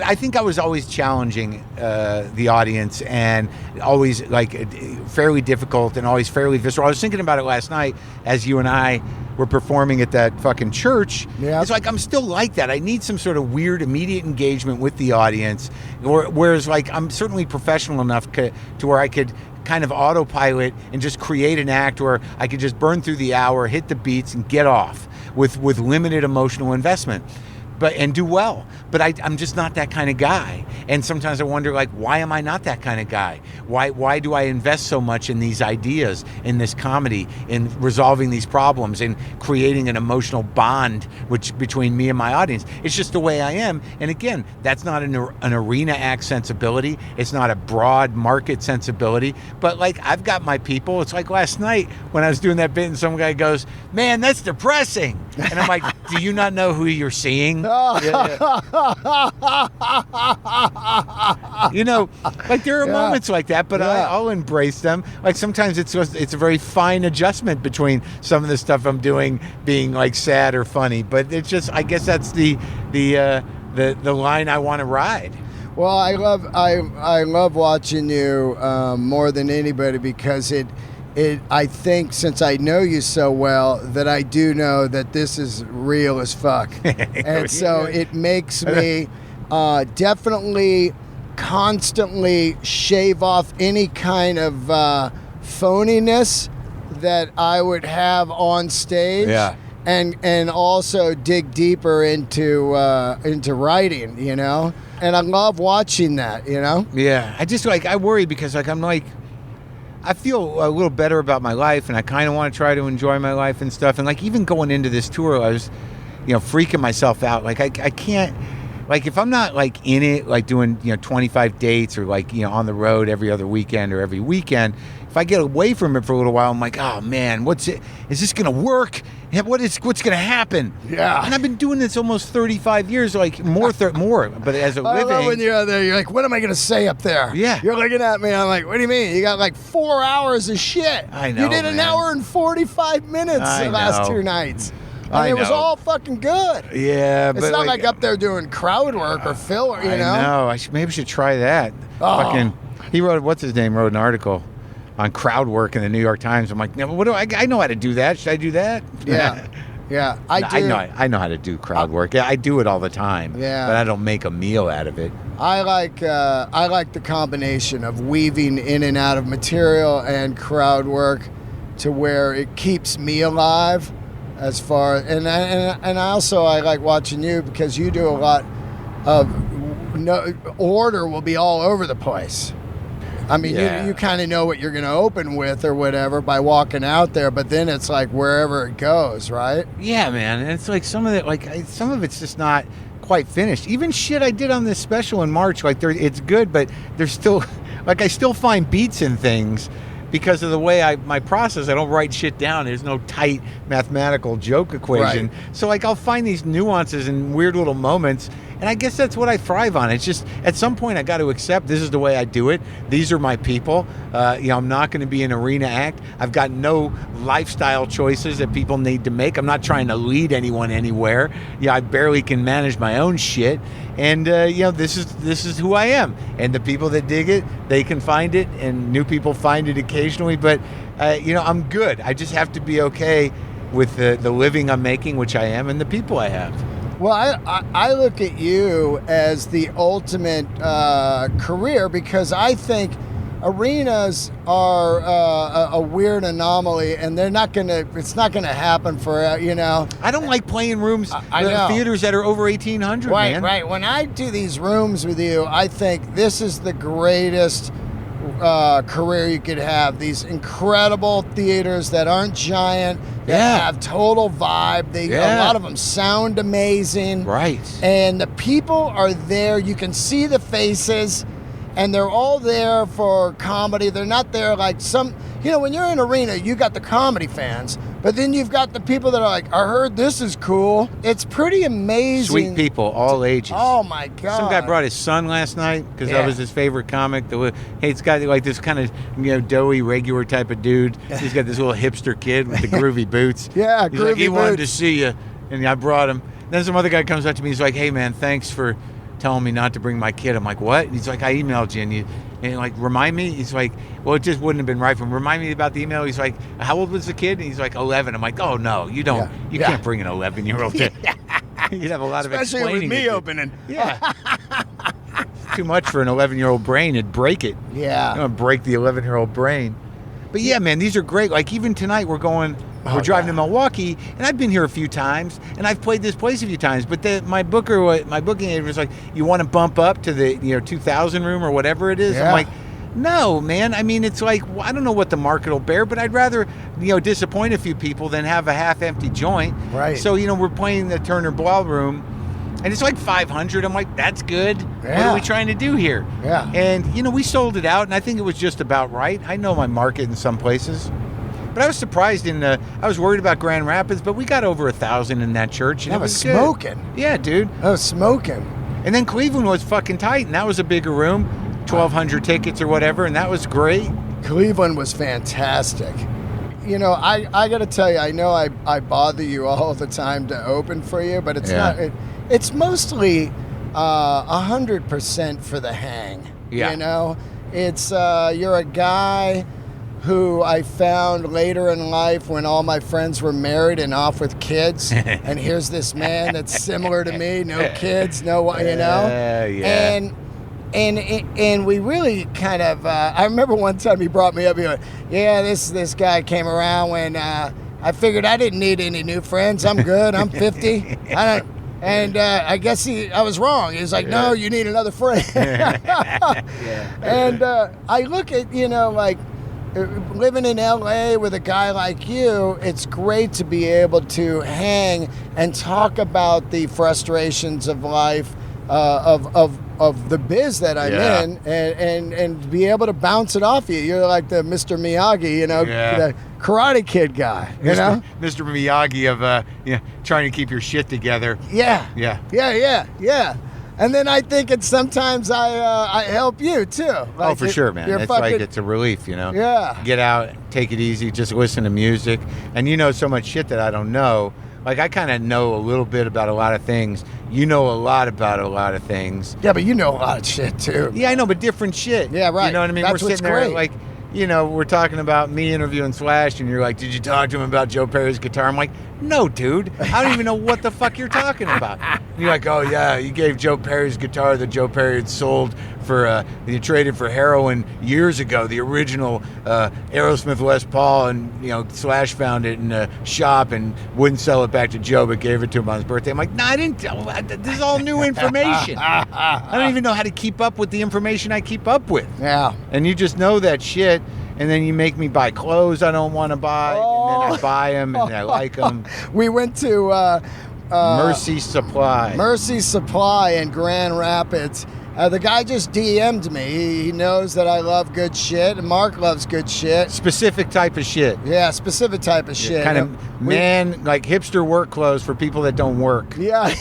I think I was always challenging the audience and always like fairly difficult and always fairly visceral. I was thinking about it last night as you and I were performing at that fucking church. Yeah. It's like I'm still like that. I need some sort of weird immediate engagement with the audience. Whereas like I'm certainly professional enough to where I could kind of autopilot and just create an act where I could just burn through the hour, hit the beats, and get off with limited emotional investment. And do well. But I'm just not that kind of guy. And sometimes I wonder, like, why am I not that kind of guy? Why do I invest so much in these ideas, in this comedy, in resolving these problems, in creating an emotional bond between me and my audience? It's just the way I am. And again, that's not an arena act sensibility. It's not a broad market sensibility. But like, I've got my people. It's like last night when I was doing that bit and some guy goes, "Man, that's depressing." And I'm like, do you not know who you're seeing? Yeah. You know, like there are moments like that, but I'll embrace them. Like sometimes it's a very fine adjustment between some of the stuff I'm doing being like sad or funny. But it's just, I guess that's the line I want to ride. Well, I love watching you more than anybody because I think since I know you so well that I do know that this is real as fuck. And so it makes me definitely constantly shave off any kind of phoniness that I would have on stage. Yeah. And also dig deeper into writing, you know? And I love watching that, you know? Yeah. I worry because like I'm like, I feel a little better about my life, and I kind of want to try to enjoy my life and stuff. And like even going into this tour, I was, you know, freaking myself out. Like I can't, like if I'm not like in it, like doing 25 dates or like on the road every other weekend or every weekend. If I get away from it for a little while, I'm like, oh man, is this gonna work? What's gonna happen? Yeah. And I've been doing this almost 35 years, like more. But as a living, I love when you're out there, you're like, what am I gonna say up there? Yeah. You're looking at me, I'm like, what do you mean? You got like 4 hours of shit. I know. You did an hour and 45 minutes the last 2 nights. And it was all fucking good. Yeah, it's but not like up there doing crowd work or filler, you know? I know. Maybe I should try that. He wrote, what's his name? Wrote an article on crowd work in the New York Times. I'm like, no, what do I know how to do that? Should I do that? Yeah. Yeah, I do. I know how to do crowd work. Yeah, I do it all the time. Yeah, but I don't make a meal out of it. I like the combination of weaving in and out of material and crowd work to where it keeps me alive. As far and also I like watching you because you do a lot of order will be all over the place. I mean, you kind of know what you're going to open with or whatever by walking out there, but then it's like wherever it goes, right? Yeah, man. And it's like some of it's just not quite finished. Even shit I did on this special in March, like it's good, but there's still, like I still find beats in things because of the way my process. I don't write shit down. There's no tight mathematical joke equation. Right. So like I'll find these nuances and weird little moments, and I guess that's what I thrive on. It's just at some point I got to accept this is the way I do it. These are my people. I'm not going to be an arena act. I've got no lifestyle choices that people need to make. I'm not trying to lead anyone anywhere. I barely can manage my own shit. And this is who I am. And the people that dig it, they can find it, and new people find it occasionally. But I'm good. I just have to be okay with the living I'm making, which I am, and the people I have. Well, I look at you as the ultimate career, because I think arenas are a weird anomaly, and it's not gonna happen for I don't like playing rooms, I know. theaters that are over 1,800, man. Right. When I do these rooms with you, I think this is the greatest career you could have. These incredible theaters that aren't giant, that have total vibe. A lot of them sound amazing. Right. And the people are there. You can see the faces, and they're all there for comedy. They're not there like some, when you're in an arena, you got the comedy fans, but then you've got the people that are like, I heard this is cool. It's pretty amazing. Sweet people, all ages. Oh my God. Some guy brought his son last night because I was his favorite comic. It's got like this kind of doughy, regular type of dude. He's got this little hipster kid with the groovy boots. Yeah, he's groovy like, he wanted to boots. see you, and I brought him. Then some other guy comes up to me. He's like, hey man, thanks for telling me not to bring my kid. I'm like, what? And he's like, I emailed you, and like, remind me. He's like, well, it just wouldn't have been right for him. Remind me about the email. He's like, how old was the kid? And he's like, 11. I'm like, oh no, you don't. You can't bring an 11-year-old kid. You'd have a lot of especially explaining with me to do. opening. Yeah. Too much for an 11-year-old brain. It'd break it. Yeah. Break the 11-year-old brain. But yeah, man, these are great. Like even tonight, we're driving to Milwaukee, and I've been here a few times, and I've played this place a few times. But my booking agent was like, "You want to bump up to the 2,000 room or whatever it is?" Yeah. I'm like, "No, man. I mean, it's like I don't know what the market will bear, but I'd rather disappoint a few people than have a half-empty joint." Right. So we're playing the Turner Ballroom, and it's like 500. I'm like, "That's good. Yeah. What are we trying to do here?" Yeah. And we sold it out, and I think it was just about right. I know my market in some places. But I was surprised I was worried about Grand Rapids, but we got over 1,000 in that church. And That it was was good. smoking. Yeah, dude. That was smoking. And then Cleveland was fucking tight, and that was a bigger room, 1,200 tickets or whatever, and that was great. Cleveland was fantastic. I got to tell you, I know I bother you all the time to open for you, but it's not. It's mostly 100% for the hang. Yeah. It's you're a guy who I found later in life when all my friends were married and off with kids, and here's this man that's similar to me, no kids, Yeah. And we really kind of. I remember one time he brought me up. He went, "Yeah, this guy came around when I figured I didn't need any new friends. I'm good. I'm 50. I don't." And I guess I was wrong. He was like, "No, you need another friend." And I look at like. Living in LA with a guy like you, it's great to be able to hang and talk about the frustrations of life, of the biz that I'm in, and be able to bounce it off you. You're like the Mr. Miyagi, the Karate Kid guy, Mr. Miyagi of trying to keep your shit together. Yeah. Yeah. And then I think sometimes I help you too. Like For sure, man. It's like it's a relief, Yeah. Get out, take it easy, just listen to music. And so much shit that I don't know. Like I kind of know a little bit about a lot of things. You know a lot about a lot of things. Yeah, but you know a lot of shit too. Yeah, I know, but different shit. Yeah, right. You know what I mean? That's We're sitting there great. like, we're talking about me interviewing Slash, and you're like, did you talk to him about Joe Perry's guitar? I'm like, no, dude. I don't even know what the fuck you're talking about. And you're like, oh, yeah, you gave Joe Perry's guitar that Joe Perry had sold for, you traded for heroin years ago, the original Aerosmith Les Paul, and, Slash found it in a shop and wouldn't sell it back to Joe, but gave it to him on his birthday. I'm like, no, I didn't. This is all new information. I don't even know how to keep up with the information I keep up with. Yeah. And you just know that shit, and then you make me buy clothes I don't want to buy, and then I buy them, and I like them. We went to Mercy Supply. Mercy Supply in Grand Rapids, The guy just DM'd me. He knows that I love good shit, and Mark loves good shit. Specific type of shit. Yeah, specific type of shit. Kind of like hipster work clothes for people that don't work. Yeah.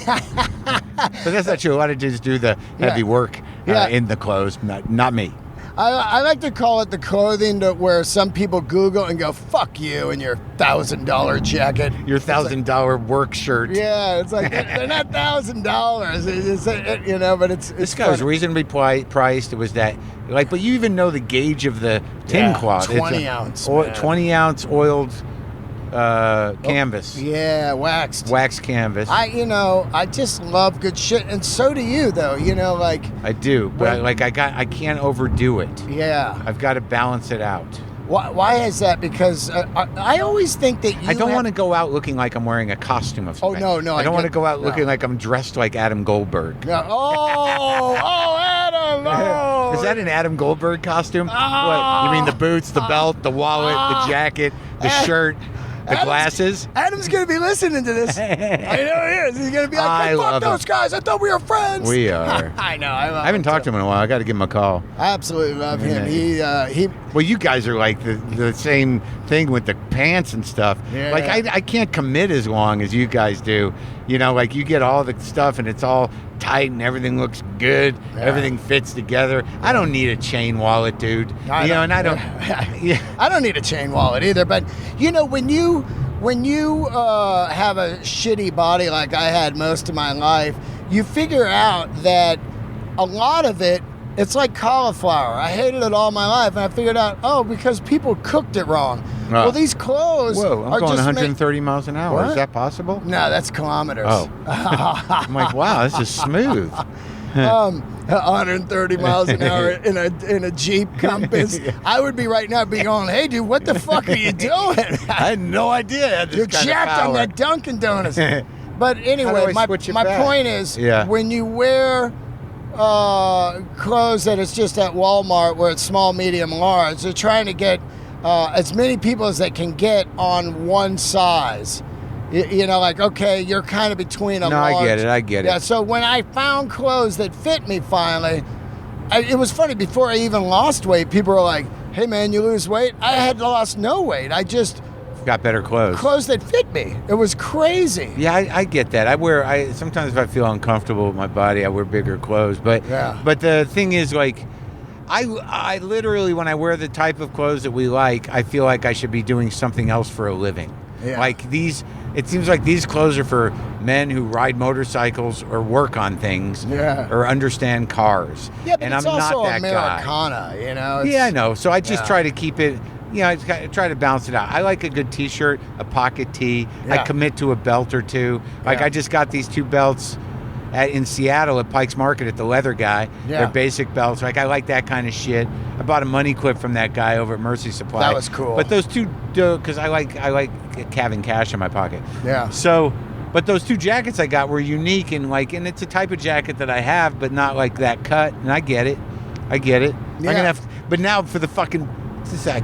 But that's not true. A lot of dudes do the heavy work in the clothes. Not me. I like to call it the clothing where some people Google and go, fuck you and your $1,000 jacket. Your $1,000 work shirt. Yeah, it's like, they're not $1,000. You know, but it's This guy was reasonably priced. It was that, like, but you even know the gauge of the tin cloth. 20 ounce. 20 ounce oiled canvas. Yeah, waxed. Wax canvas. I just love good shit, and so do you, though. You know, like I do, but I can't overdo it. Yeah, I've got to balance it out. Why is that? Because I always think that I don't want to go out looking like I'm wearing a costume of something. Oh, no. I don't want to go out looking like I'm dressed like Adam Goldberg. No. Oh, Adam! Oh. Is that an Adam Goldberg costume? What? You mean the boots, the belt, the wallet, the jacket, the shirt? The glasses? Adam's going to be listening to this. I know he is. He's going to be like, hey, fuck those guys. I thought we were friends. We are. I know. I haven't talked to him in a while. I got to give him a call. I absolutely love him. He. Well, you guys are like the same thing with the pants and stuff. Yeah. Like, I can't commit as long as you guys do. You know, like you get all the stuff and it's all tight and everything looks good. Yeah. Everything fits together. I don't need a chain wallet, dude. I don't need a chain wallet either. But, you know, when you have a shitty body like I had most of my life, you figure out that a lot of it's like cauliflower. I hated it all my life, and I figured out, because people cooked it wrong. Well, these clothes I'm are going just 130 miles an hour. What? Is that possible? No, that's kilometers. Oh. I'm like, wow, this is smooth. 130 miles an hour in a Jeep Compass. I would be right now going, hey, dude, what the fuck are you doing? I had no idea. You're jacked on that Dunkin' Donuts. But anyway, my point is, when you wear clothes that it's just at Walmart where it's small, medium, large, they're trying to get as many people as they can get on one size. You know, like, okay, you're kind of between a large. I get it. Yeah, so when I found clothes that fit me finally, it was funny. Before I even lost weight, people were like, hey, man, you lose weight? I had lost no weight. I just got better clothes. Clothes that fit me. It was crazy. Yeah, I get that. Sometimes if I feel uncomfortable with my body, I wear bigger clothes. But the thing is, like, I literally, when I wear the type of clothes that we like, I feel like I should be doing something else for a living. Yeah. Like it seems like these clothes are for men who ride motorcycles or work on things or understand cars. Yeah, but and it's I'm also not that Americana, guy. You know? Yeah, I know. So I just try to keep it, I try to balance it out. I like a good T-shirt, a pocket tee. Yeah. I commit to a belt or two. Like I just got these two belts in Seattle at Pike's Market at the leather guy. Yeah. They're basic belts. Like, I like that kind of shit. I bought a money clip from that guy over at Mercy Supply. That was cool. But those two, because I like having cash in my pocket. Yeah. So, but those two jackets I got were unique and it's a type of jacket that I have, but not like that cut. And I get it. Yeah. I'm gonna have. But now for the fucking.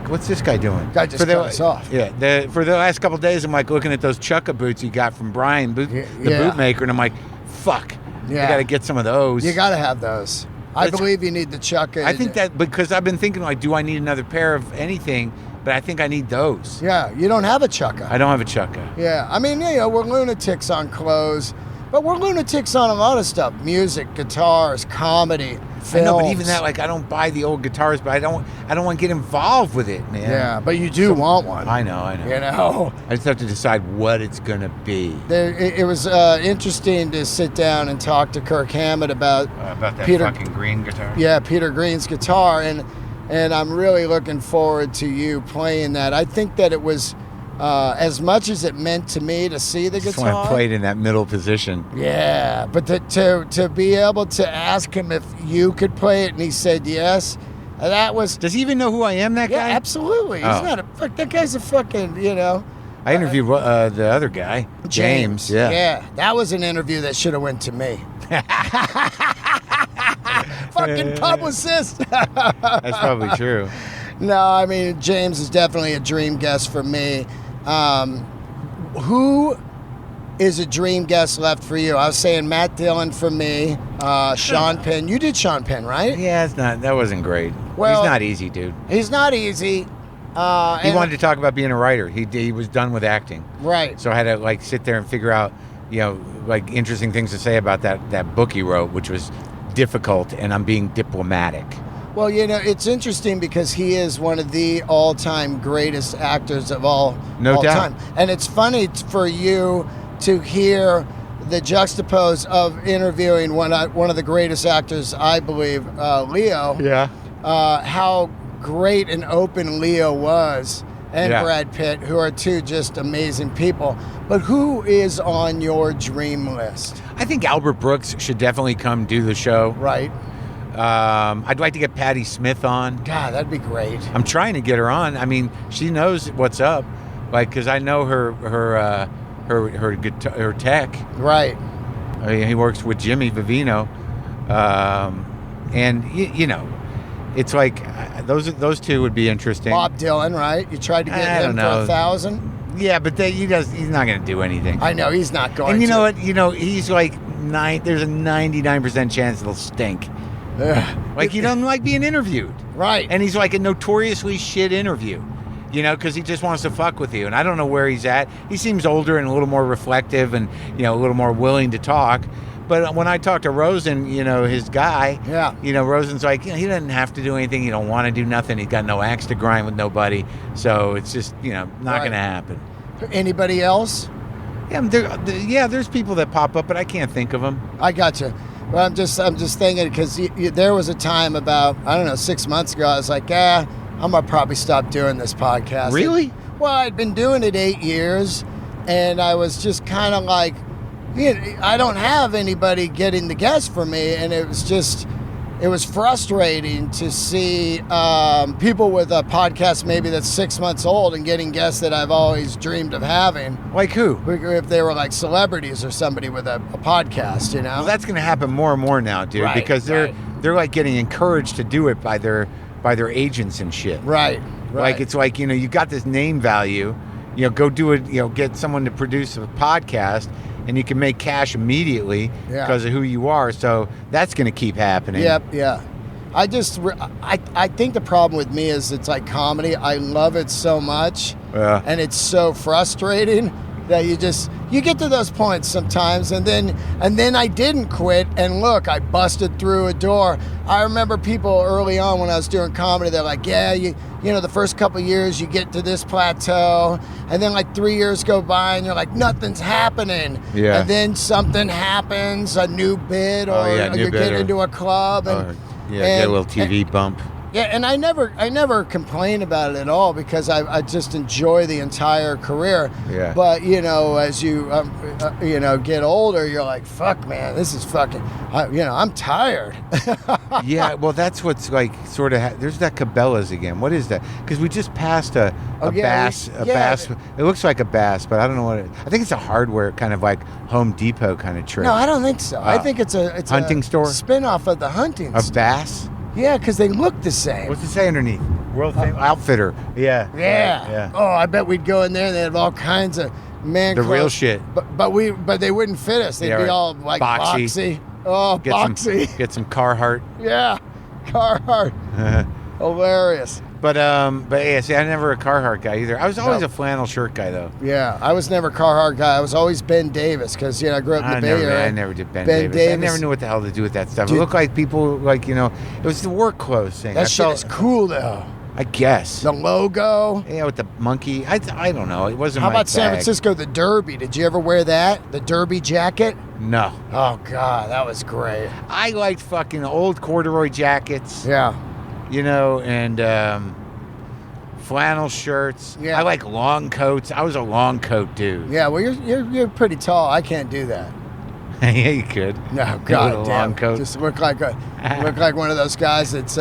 What's this guy doing? Guy just cut us off. Yeah. For the last couple of days, I'm like looking at those Chukka boots you got from Brian, the boot maker, and I'm like, fuck. Yeah. I got to get some of those. You got to have those. I believe you need the Chukka. I think that because I've been thinking, like, do I need another pair of anything? But I think I need those. Yeah, you don't have a Chukka. I don't have a Chukka. Yeah, I mean, we're lunatics on clothes, but we're lunatics on a lot of stuff: music, guitars, comedy, films. I know, but even that, like, I don't buy the old guitars, but I don't want to get involved with it, man. Yeah, but you do want one. I know. You know, I just have to decide what it's gonna be. It was interesting to sit down and talk to Kirk Hammett about that fucking Green guitar. Yeah, Peter Green's guitar, and I'm really looking forward to you playing that. I think that it was. As much as it meant to me to see the guitar, I played in that middle position. Yeah, but to be able to ask him if you could play it, and he said yes, that was. Does he even know who I am? That guy? Yeah, absolutely. He's not a fuck. That guy's a fucking. I interviewed the other guy, James. Yeah, that was an interview that should have went to me. Fucking publicist. That's probably true. No, I mean, James is definitely a dream guest for me. Who is a dream guest left for you? I was saying Matt Dillon for me, Sean Penn. You did Sean Penn, right? Yeah, that wasn't great. Well, he's not easy, dude. He's not easy. He wanted to talk about being a writer. He was done with acting. Right. So I had to like sit there and figure out, like interesting things to say about that book he wrote, which was difficult, and I'm being diplomatic. Well, it's interesting because he is one of the all-time greatest actors of all doubt. time. And it's funny for you to hear the juxtapose of interviewing one of the greatest actors, I believe, Leo. Yeah. How great and open Leo was, and Yeah. Brad Pitt, who are two just amazing people. But who is on your dream list? I think Albert Brooks should definitely come do the show. Right. I'd like to get Patti Smith on. God, that'd be great. I'm trying to get her on. I mean, she knows what's up, like, because I know her tech. Right. I mean, he works with Jimmy Vivino, and it's like those two would be interesting. Bob Dylan, right? You tried to get him for 1,000. Yeah, but he's not going to do anything. I know he's not going. And you to. know what? He's like there's a 99% chance it'll stink. Like he doesn't like being interviewed. Right. And he's like a notoriously shit interview. Because he just wants to fuck with you. And I don't know where he's at. He seems older and a little more reflective and, a little more willing to talk. But when I talk to Rosen, his guy, Rosen's like, he doesn't have to do anything. He don't want to do nothing. He's got no axe to grind with nobody. So it's just, not going to happen. Anybody else? Yeah, there's people that pop up, but I can't think of them. I got you. Well, I'm just thinking because there was a time about, 6 months ago, I was like, I'm going to probably stop doing this podcast. Really? Well, I'd been doing it 8 years, and I was just kind of like, I don't have anybody getting the guests for me, and it was frustrating to see people with a podcast maybe that's 6 months old and getting guests that I've always dreamed of having. Like who? If they were like celebrities or somebody with a podcast, Well, that's going to happen more and more now, dude, because they're like getting encouraged to do it by their agents and shit. Right. Like it's like, you got this name value, go do it, get someone to produce a podcast and you can make cash immediately because of who you are. So that's going to keep happening. Yep. Yeah. I think the problem with me is it's like comedy. I love it so much and it's so frustrating that you get to those points sometimes, and then I didn't quit, and look, I busted through a door. I remember people early on when I was doing comedy, they're like, the first couple of years you get to this plateau, and then like 3 years go by and you're like, nothing's happening. Yeah. And then something happens, a new bid, or you get into a club and get a little TV bump. Yeah, and I never complain about it at all because I just enjoy the entire career. Yeah. But as you get older, you're like, fuck, man, this is fucking. I'm tired. Yeah, well, that's what's like sort of. There's that Cabela's again. What is that? Because we just passed a bass. Bass. It looks like a bass, but I don't know what it. I think it's a hardware kind of like Home Depot kind of trick. No, I don't think so. I think it's a hunting store spin-off of the hunting. Of bass. Yeah, because they look the same. What's it say underneath? World famous Outfitter. Yeah. Yeah. Oh, I bet we'd go in there and they have all kinds of man the clothes. Real shit. But they wouldn't fit us. They'd be all like boxy. Oh, boxy. Get some Carhartt. Yeah, Carhartt. Hilarious. But yeah, see, I'm never a Carhartt guy either. I was always a flannel shirt guy, though. Yeah, I was never a Carhartt guy. I was always Ben Davis because I grew up in the Bay Area. I never did Ben Davis. I never knew what the hell to do with that stuff. Dude, it looked like people it was the work clothes thing. That shit is cool though. I guess the logo. Yeah, with the monkey. I don't know. It wasn't. How about San Francisco? The Derby. Did you ever wear that? The Derby jacket? No. Oh God, that was great. I liked fucking old corduroy jackets. Yeah. And flannel shirts. Yeah. I like long coats. I was a long coat dude. Yeah, well, you're pretty tall. I can't do that. Yeah, you could. No, God damn. Long coat. Just look like one of those guys that's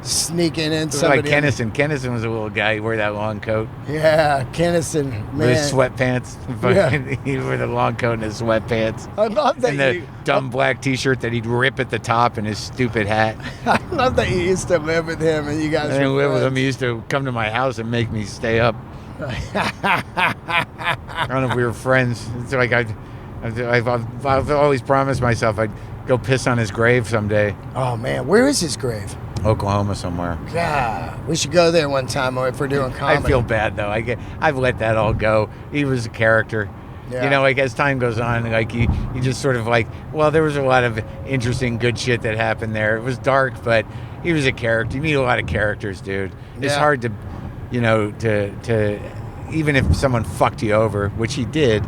sneaking in somebody. Like Kennison. Kennison was a little guy. He wore that long coat. Yeah, Kennison, man. With his sweatpants. Yeah. He'd wear the long coat and his sweatpants. I love that. And the dumb black T-shirt that he'd rip at the top and his stupid hat. I love that you used to live with him and you guys. I didn't live with him. He used to come to my house and make me stay up. I don't know if we were friends. It's like I've always promised myself I'd go piss on his grave someday. Oh, man. Where is his grave? Oklahoma somewhere. Yeah, we should go there one time if we're doing comedy. I feel bad though. I've let that all go. He was a character. Yeah. You know, like as time goes on, like you just sort of like, well, there was a lot of interesting, good shit that happened there. It was dark, but he was a character. You meet a lot of characters, dude. It's hard to, you know, to even if someone fucked you over, which he did.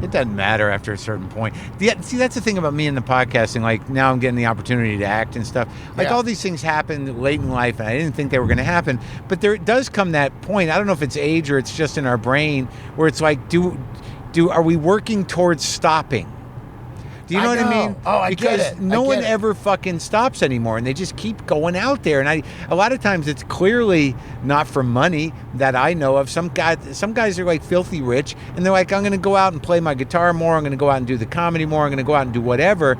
It doesn't matter after a certain point. See, that's the thing about me in the podcasting. Like, now I'm getting the opportunity to act and stuff. Like, all these things happen late in life, and I didn't think they were going to happen. But there does come that point. I don't know if it's age or it's just in our brain where it's like, are we working towards stopping? Do you know what I mean? Oh, I get it. Because no one ever fucking stops anymore, and they just keep going out there. And a lot of times it's clearly not for money that I know of. Some guys are like filthy rich, and they're like, I'm going to go out and play my guitar more. I'm going to go out and do the comedy more. I'm going to go out and do whatever.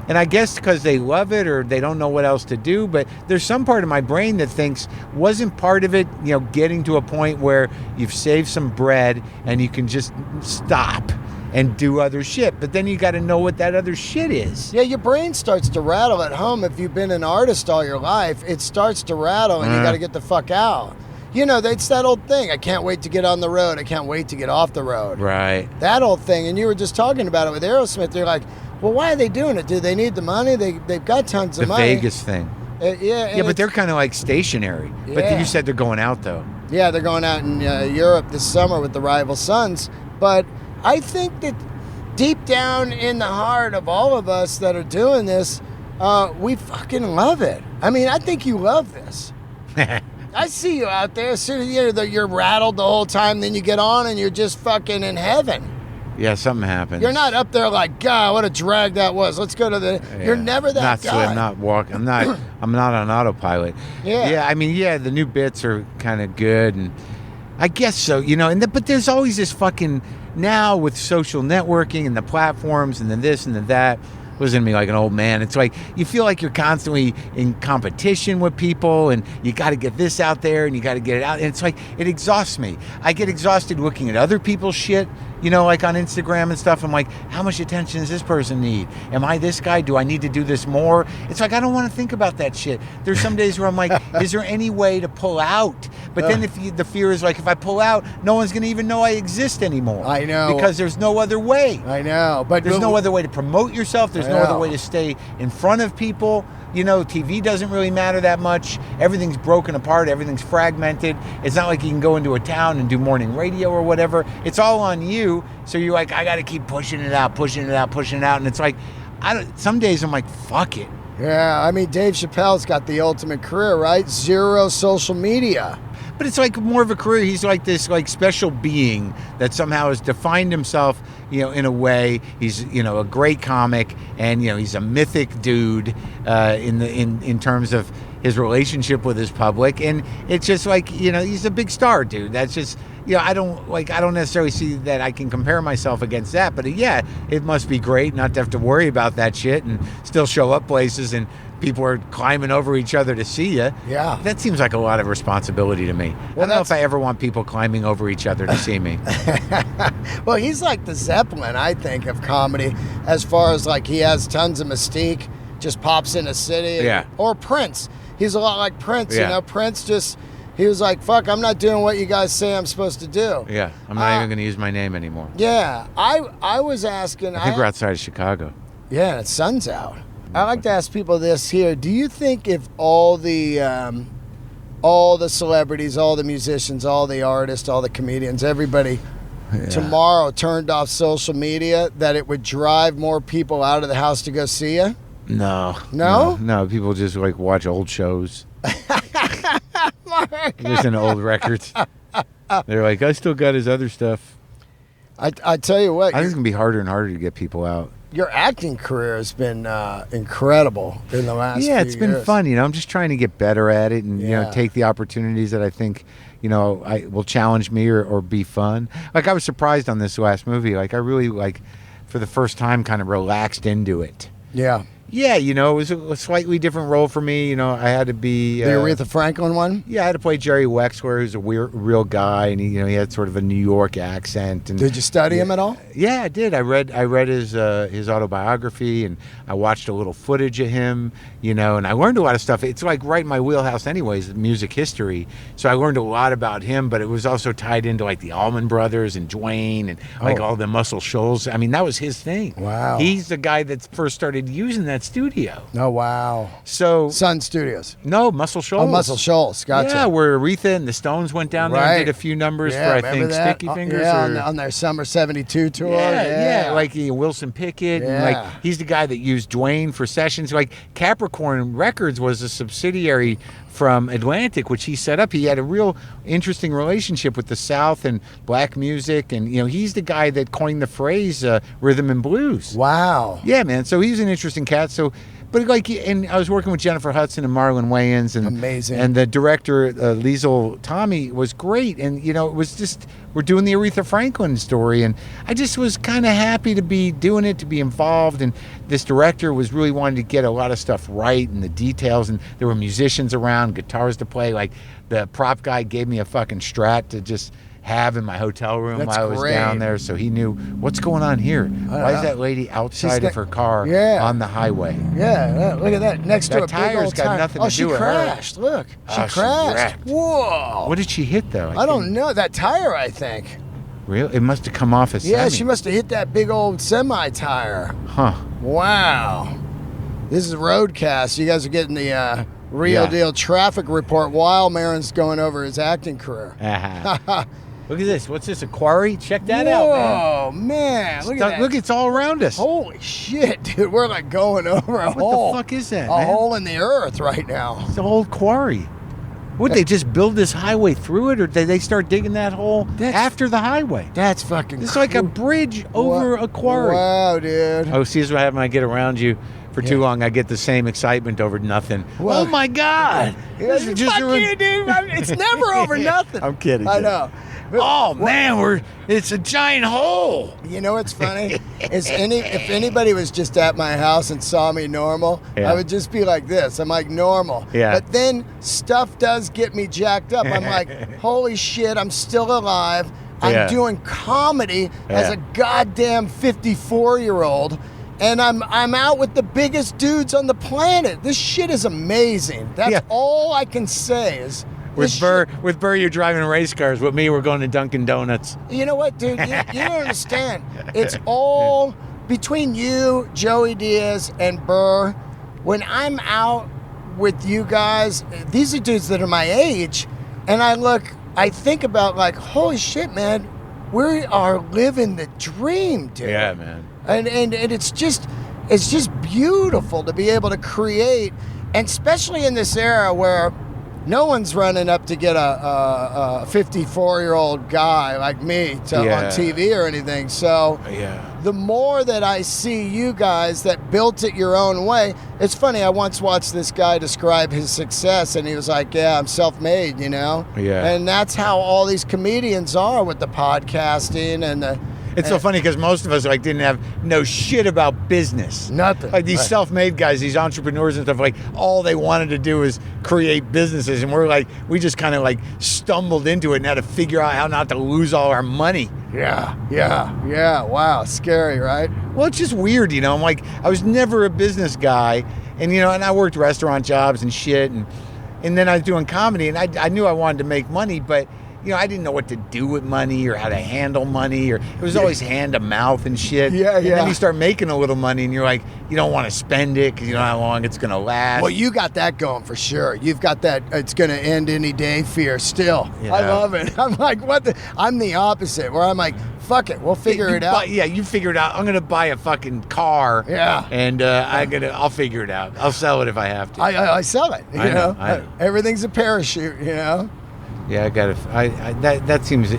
And I guess because they love it or they don't know what else to do. But there's some part of my brain that thinks, wasn't part of it, you know, getting to a point where you've saved some bread and you can just stop and do other shit. But then you got to know what that other shit is. Yeah, your brain starts to rattle at home. If you've been an artist all your life, it starts to rattle and you got to get the fuck out. You know, it's that old thing. I can't wait to get on the road. I can't wait to get off the road. Right. That old thing. And you were just talking about it with Aerosmith. They're like, well, why are they doing it? Do they need the money? They've got tons of money. The Vegas thing. Yeah, but they're kind of like stationary. Yeah. But you said they're going out, though. Yeah, they're going out in Europe this summer with the Rival Sons. But I think that deep down in the heart of all of us that are doing this, we fucking love it. I mean, I think you love this. I see you out there. As soon as you're rattled the whole time, then you get on and you're just fucking in heaven. Yeah, something happens. You're not up there like, God, what a drag that was. Let's go to the. Yeah. You're never that guy. I'm not walking. I'm not on autopilot. Yeah. Yeah. I mean, the new bits are kind of good, and I guess so. You know, but there's always this fucking now with social networking and the platforms and the this and the that. Listen to me like an old man. It's like you feel like you're constantly in competition with people and you got to get this out there and you got to get it out. And it's like, it exhausts me. I get exhausted looking at other people's shit, you know, like on Instagram and stuff. I'm like, how much attention does this person need? Am I this guy? Do I need to do this more? It's like, I don't want to think about that shit. There's some days where I'm like, is there any way to pull out? But then the fear is like, if I pull out, no one's going to even know I exist anymore. I know. Because there's no other way. I know. But there's no other way to promote yourself. There's no other way to stay in front of people. You know, TV doesn't really matter that much. Everything's broken apart. Everything's fragmented. It's not like you can go into a town and do morning radio or whatever. It's all on you. So you're like, I got to keep pushing it out. And it's like, some days I'm like, fuck it. Yeah, I mean, Dave Chappelle's got the ultimate career, right? 0 social media. But it's like more of a career. He's like this like special being that somehow has defined himself, you know, in a way. He's, you know, a great comic, and you know, he's a mythic dude in terms of his relationship with his public, and it's just like, you know, he's a big star, dude. That's just, you know, I don't necessarily see that I can compare myself against that, but yeah, it must be great not to have to worry about that shit and still show up places and people are climbing over each other to see you. Yeah. That seems like a lot of responsibility to me. Well, I don't know if I ever want people climbing over each other to see me. Well, he's like the Zeppelin, I think, of comedy, as far as like he has tons of mystique, just pops in a city. Yeah. Or Prince. He's a lot like Prince, you know. Prince just, he was like, fuck, I'm not doing what you guys say I'm supposed to do. Yeah. I'm not even going to use my name anymore. Yeah. I was asking. I think we're outside of Chicago. Yeah, the sun's out. I like to ask people this here. Do you think if all the celebrities, all the musicians, all the artists, all the comedians, everybody tomorrow turned off social media, that it would drive more people out of the house to go see you? No. No? No, people just like watch old shows. Listen to old records. They're like, I still got his other stuff. I tell you what. I think it's going to be harder and harder to get people out. Your acting career has been incredible in the last few years. Yeah, it's been fun. You know, I'm just trying to get better at it and, you know, take the opportunities that I think, you know, will challenge me or be fun. Like, I was surprised on this last movie. Like, I really, like, for the first time, kind of relaxed into it. Yeah. Yeah, you know, it was a slightly different role for me. You know, I had to be The Aretha Franklin one? Yeah, I had to play Jerry Wexler, who's a real guy, and he had sort of a New York accent. And Did you study him at all? Yeah, I did. I read his autobiography, and I watched a little footage of him. You know, and I learned a lot of stuff. It's like right in my wheelhouse, anyways, music history. So I learned a lot about him, but it was also tied into like the Allman Brothers and Dwayne and like all the Muscle Shoals. I mean, that was his thing. Wow. He's the guy that first started using that studio. Oh, wow. So Sun Studios. No, Muscle Shoals. Oh, Muscle Shoals. Gotcha. Yeah, where Aretha and the Stones went down there and did a few numbers for, I think, that? Sticky Fingers. Yeah, on their Summer 72 tour. Yeah, like Wilson Pickett. Yeah. And like he's the guy that used Dwayne for sessions. Like Capricorn Records was a subsidiary from Atlantic, which he set up. He had a real interesting relationship with the South and black music. And, you know, he's the guy that coined the phrase rhythm and blues. Wow. Yeah, man. So he's an interesting cat. So, but like, and I was working with Jennifer Hudson and Marlon Wayans, and amazing. And the director Liesl Tommy was great, and you know, it was just we're doing the Aretha Franklin story, and I just was kind of happy to be doing it, to be involved, and this director was really wanting to get a lot of stuff right and the details, and there were musicians around, guitars to play. Like the prop guy gave me a fucking Strat to just have in my hotel room while I was down there, so he knew what's going on here. Why is that lady outside of her car on the highway? Yeah, look at that. Next to a big old got nothing to do with her. Oh, she crashed. Look, she crashed. Whoa. What did she hit, though? I don't know. That tire, I think. Really? It must have come off a semi. Yeah, she must have hit that big old semi tire. Huh. Wow. This is Roadcast. You guys are getting the real deal traffic report while Maron's going over his acting career. Look at this. What's this, a quarry? Check that out, man. Oh, man. Look at that. Look, it's all around us. Holy shit, dude. We're like going over a hole. What the fuck is that, A hole in the earth right now. It's an old quarry. Would they just build this highway through it, or did they start digging that hole after the highway? That's fucking It's like a bridge over a quarry. Wow, dude. Oh, see, this is what happens when I get around you for too long. I get the same excitement over nothing. Well, oh, my God. Fuck you, dude. It's never over nothing. I'm kidding. I know. Oh, man, it's a giant hole. You know what's funny? If anybody was just at my house and saw me normal, I would just be like this. I'm like normal. Yeah. But then stuff does get me jacked up. I'm like, holy shit, I'm still alive. I'm doing comedy as a goddamn 54-year-old. And I'm out with the biggest dudes on the planet. This shit is amazing. That's all I can say is... With Burr, you're driving race cars. With me, we're going to Dunkin' Donuts. You know what, dude? You don't understand. It's all between you, Joey Diaz, and Burr. When I'm out with you guys, these are dudes that are my age, and I think about like, holy shit, man, we are living the dream, dude. Yeah, man. And it's just beautiful to be able to create, and especially in this era where no one's running up to get a 54-year-old guy like me on TV or anything. So the more that I see you guys that built it your own way, it's funny. I once watched this guy describe his success, and he was like, "Yeah, I'm self-made," you know. Yeah. And that's how all these comedians are with the podcasting and the. It's so funny because most of us like didn't have no shit about business. Nothing. Like these self-made guys, these entrepreneurs and stuff, like all they wanted to do was create businesses, and we just kind of like stumbled into it and had to figure out how not to lose all our money. Yeah. Wow, scary, right? Well, it's just weird, you know. I'm like, I was never a business guy, and you know, and I worked restaurant jobs and shit, and then I was doing comedy, and I knew I wanted to make money, but. You know, I didn't know what to do with money or how to handle money, or it was always hand to mouth and shit. And then you start making a little money, and you're like, you don't want to spend it because you don't know how long it's going to last. Well, you got that going for sure. You've got that it's going to end any day fear still. Yeah. I love it. I'm like, I'm the opposite, where I'm like, fuck it, we'll figure it out. You figure it out. I'm going to buy a fucking car. Yeah. And I'll figure it out. I'll sell it if I have to. I sell it. You know? I know. Everything's a parachute, you know? Yeah, I got it. That seems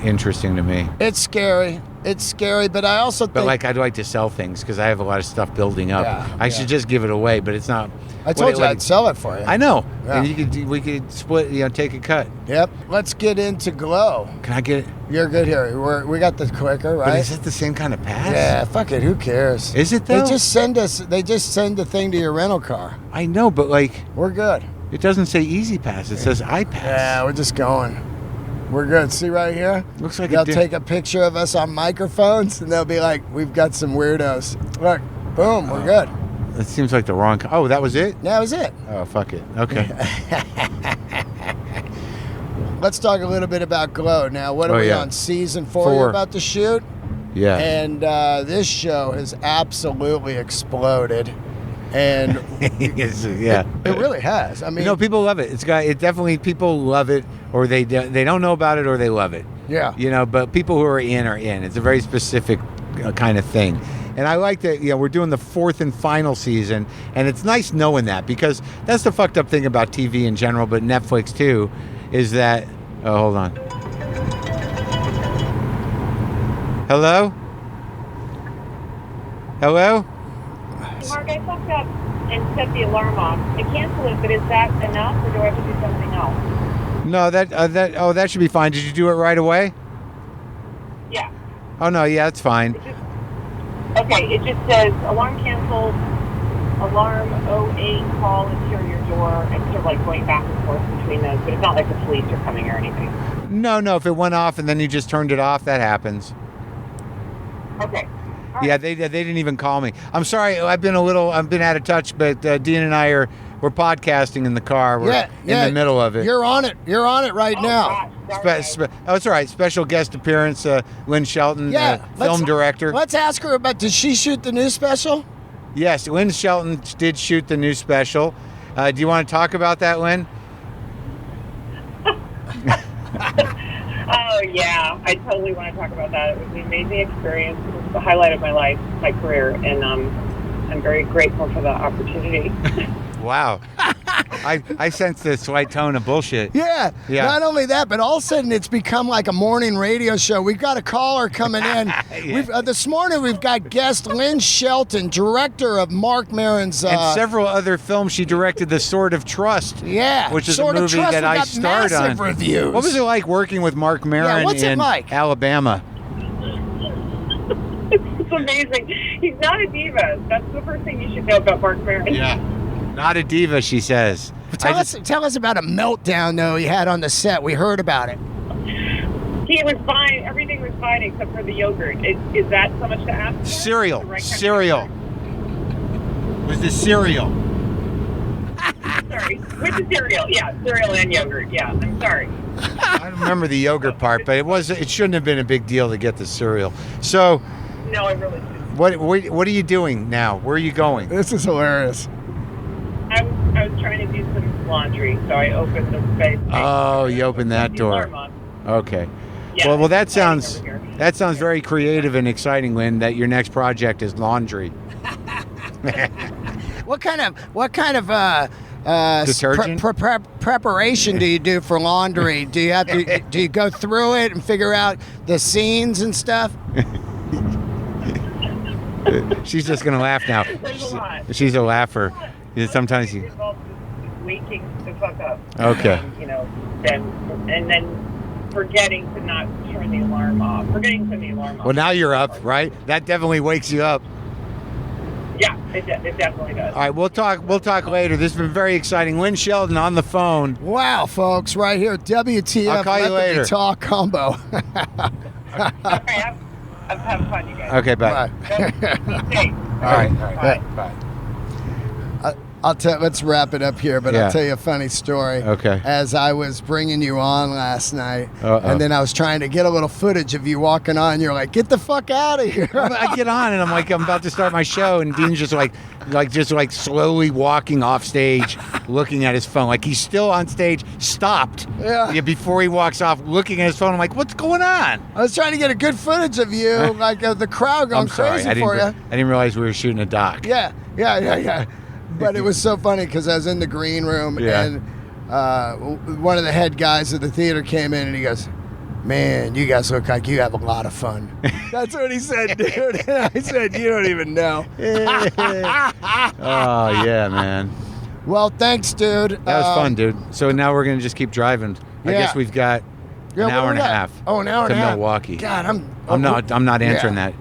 interesting to me. It's scary. It's scary, but I also think... But like, I'd like to sell things because I have a lot of stuff building up. Yeah, I should just give it away, but it's not. I told you I'd sell it for you. I know. Yeah. And we could split, take a cut. Yep. Let's get into Glow. Can I get it? You're good here. We got the clicker, right? But is it the same kind of pass? Yeah, fuck it. Who cares? Is it though? They just send the thing to your rental car. I know, but like, we're good. it doesn't say Easy Pass. It says iPass. Yeah, we're just going. We're good. See right here? Looks like they'll take a picture of us on microphones, and they'll be like, "We've got some weirdos." Look, boom, we're good. It seems like the wrong. Oh, that was it? That was it. Oh, fuck it. Okay. Let's talk a little bit about Glow. Now, what are we on? Season 4 you're about to shoot? Yeah. And this show has absolutely exploded. And yeah, it really has. I mean, people love it. It definitely, people love it, or they don't know about it, or they love it. Yeah. But people who are in. It's a very specific kind of thing. And I like that, we're doing the 4th and final season, and it's nice knowing that, because that's the fucked up thing about TV in general, but Netflix too, is that, oh, hold on. Hello? Hello? Mark, I fucked up and set the alarm off. I cancel it, but is that enough, or do I have to do something else? No, that should be fine. Did you do it right away? Yeah. Oh, no, yeah, it's fine. Okay, it just says alarm canceled, alarm 08, call interior door, and sort of like going back and forth between those, but it's not like the police are coming or anything. No, if it went off and then you just turned it off, that happens. Okay. Yeah, they didn't even call me. I'm sorry, I've been out of touch, but Dean and I we're podcasting in the car. We're in the middle of it. You're on it right now. It's all right. Special guest appearance, Lynn Shelton, film director. Let's ask her about, did she shoot the new special? Yes, Lynn Shelton did shoot the new special. Do you want to talk about that, Lynn? Oh, yeah. I totally want to talk about that. It was an amazing experience. It was the highlight of my life, my career, and I'm very grateful for the opportunity. Wow. I sense the slight tone of bullshit. Yeah. Not only that, but all of a sudden it's become like a morning radio show. We've got a caller coming in. Yeah. This morning we've got guest Lynn Shelton, director of Marc Maron's... and several other films she directed, The Sword of Trust. Yeah. Which is a movie that I starred on. Reviews. What was it like working with Marc Maron in Alabama? It's amazing. He's not a diva. That's the first thing you should know about Marc Maron. Yeah. Not a diva, she says. Tell us about a meltdown, though, he had on the set. We heard about it. He was fine. Everything was fine except for the yogurt. Is that so much to ask for? Cereal. Right, cereal. It was the cereal. Sorry. With the cereal. Yeah, cereal and yogurt. Yeah, I'm sorry. I don't remember the yogurt part, but it shouldn't have been a big deal to get the cereal. So... No, I really shouldn't. What are you doing now? Where are you going? This is hilarious. I was trying to do some laundry, so I opened the space. Oh, you opened that door. Okay. Yeah, well, that sounds very creative and exciting, Lynn. That your next project is laundry. What kind of detergent preparation do you do for laundry? Do you go through it and figure out the scenes and stuff? She's just gonna laugh now. She's a laugher. Sometimes you waking the fuck up. Okay. And then forgetting to not turn the alarm off. Well, now you're up, right? That definitely wakes you up. Yeah, it definitely does. All right, we'll talk later. This has been very exciting. Lynn Shelton on the phone. Wow, folks, right here, WTF. I'll call you later. Talk combo. Okay, have fun, you guys. Okay, bye. Be safe. All right. Bye. Let's wrap it up here, but I'll tell you a funny story. Okay. As I was bringing you on last night, Uh-oh. and then I was trying to get a little footage of you walking on, and you're like, "Get the fuck out of here!" I get on, and I'm like, I'm about to start my show, and Dean's just like slowly walking off stage, looking at his phone, like he's still on stage, stopped. Yeah. Before he walks off, looking at his phone, I'm like, what's going on? I was trying to get a good footage of you, like the crowd going crazy for you. I didn't realize we were shooting a doc. Yeah. But it was so funny because I was in the green room and one of the head guys of the theater came in and he goes, Man, you guys look like you have a lot of fun. That's what he said, dude. I said, you don't even know. Oh, yeah, man. Well, thanks, dude. That was fun, dude. So now we're going to just keep driving. I Yeah. guess we've got Yeah, an what hour we and a got? half Oh, an hour to and a half. Milwaukee. God, I'm not answering that.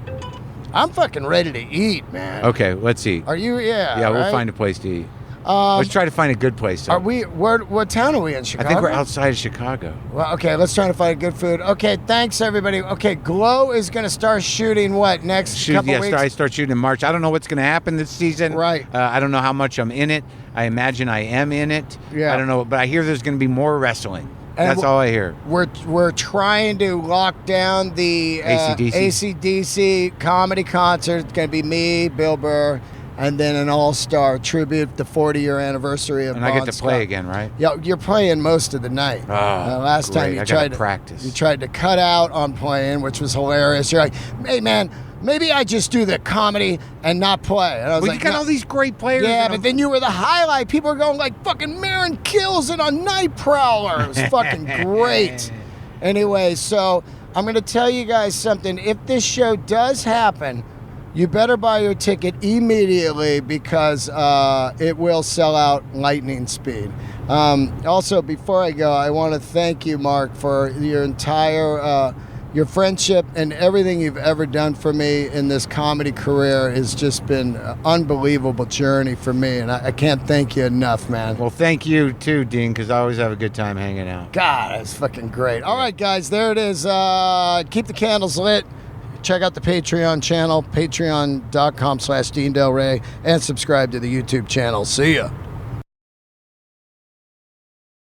I'm fucking ready to eat, man. Okay, let's eat. Are you? Yeah. Yeah, we'll right? find a place to eat. Let's try to find a good place. Are we? What town are we in? Chicago. I think we're outside of Chicago. Well, okay. Let's try to find good food. Okay, thanks everybody. Okay, Glow is going to start shooting what next couple weeks? I start shooting in March. I don't know what's going to happen this season. Right. I don't know how much I'm in it. I imagine I am in it. Yeah. I don't know, but I hear there's going to be more wrestling. And That's all I hear. We're trying to lock down the AC/DC comedy concert. It's going to be me, Bill Burr, and then an all-star tribute, the 40-year anniversary of And I Bon get to Scott. play again, right? Yeah, you're playing most of the night. Oh, last time great. you I tried gotta to practice. You tried to cut out on playing, which was hilarious. You're like, hey man, maybe I just do the comedy and not play. And I was Well, like, you got "No." all these great players. Yeah, and but then you were the highlight. People are going like, fucking Maron kills it on Night Prowler. It was fucking great. Anyway, so I'm going to tell you guys something. If this show does happen, you better buy your ticket immediately because it will sell out lightning speed. Also, before I go, I want to thank you, Mark, for your entire your friendship and everything you've ever done for me in this comedy career has just been an unbelievable journey for me, and I can't thank you enough, man. Well, thank you too, Dean, because I always have a good time hanging out. God, that's fucking great. All right, guys, there it is. Keep the candles lit. Check out the Patreon channel, patreon.com/Dean Del Rey, and subscribe to the YouTube channel. See ya.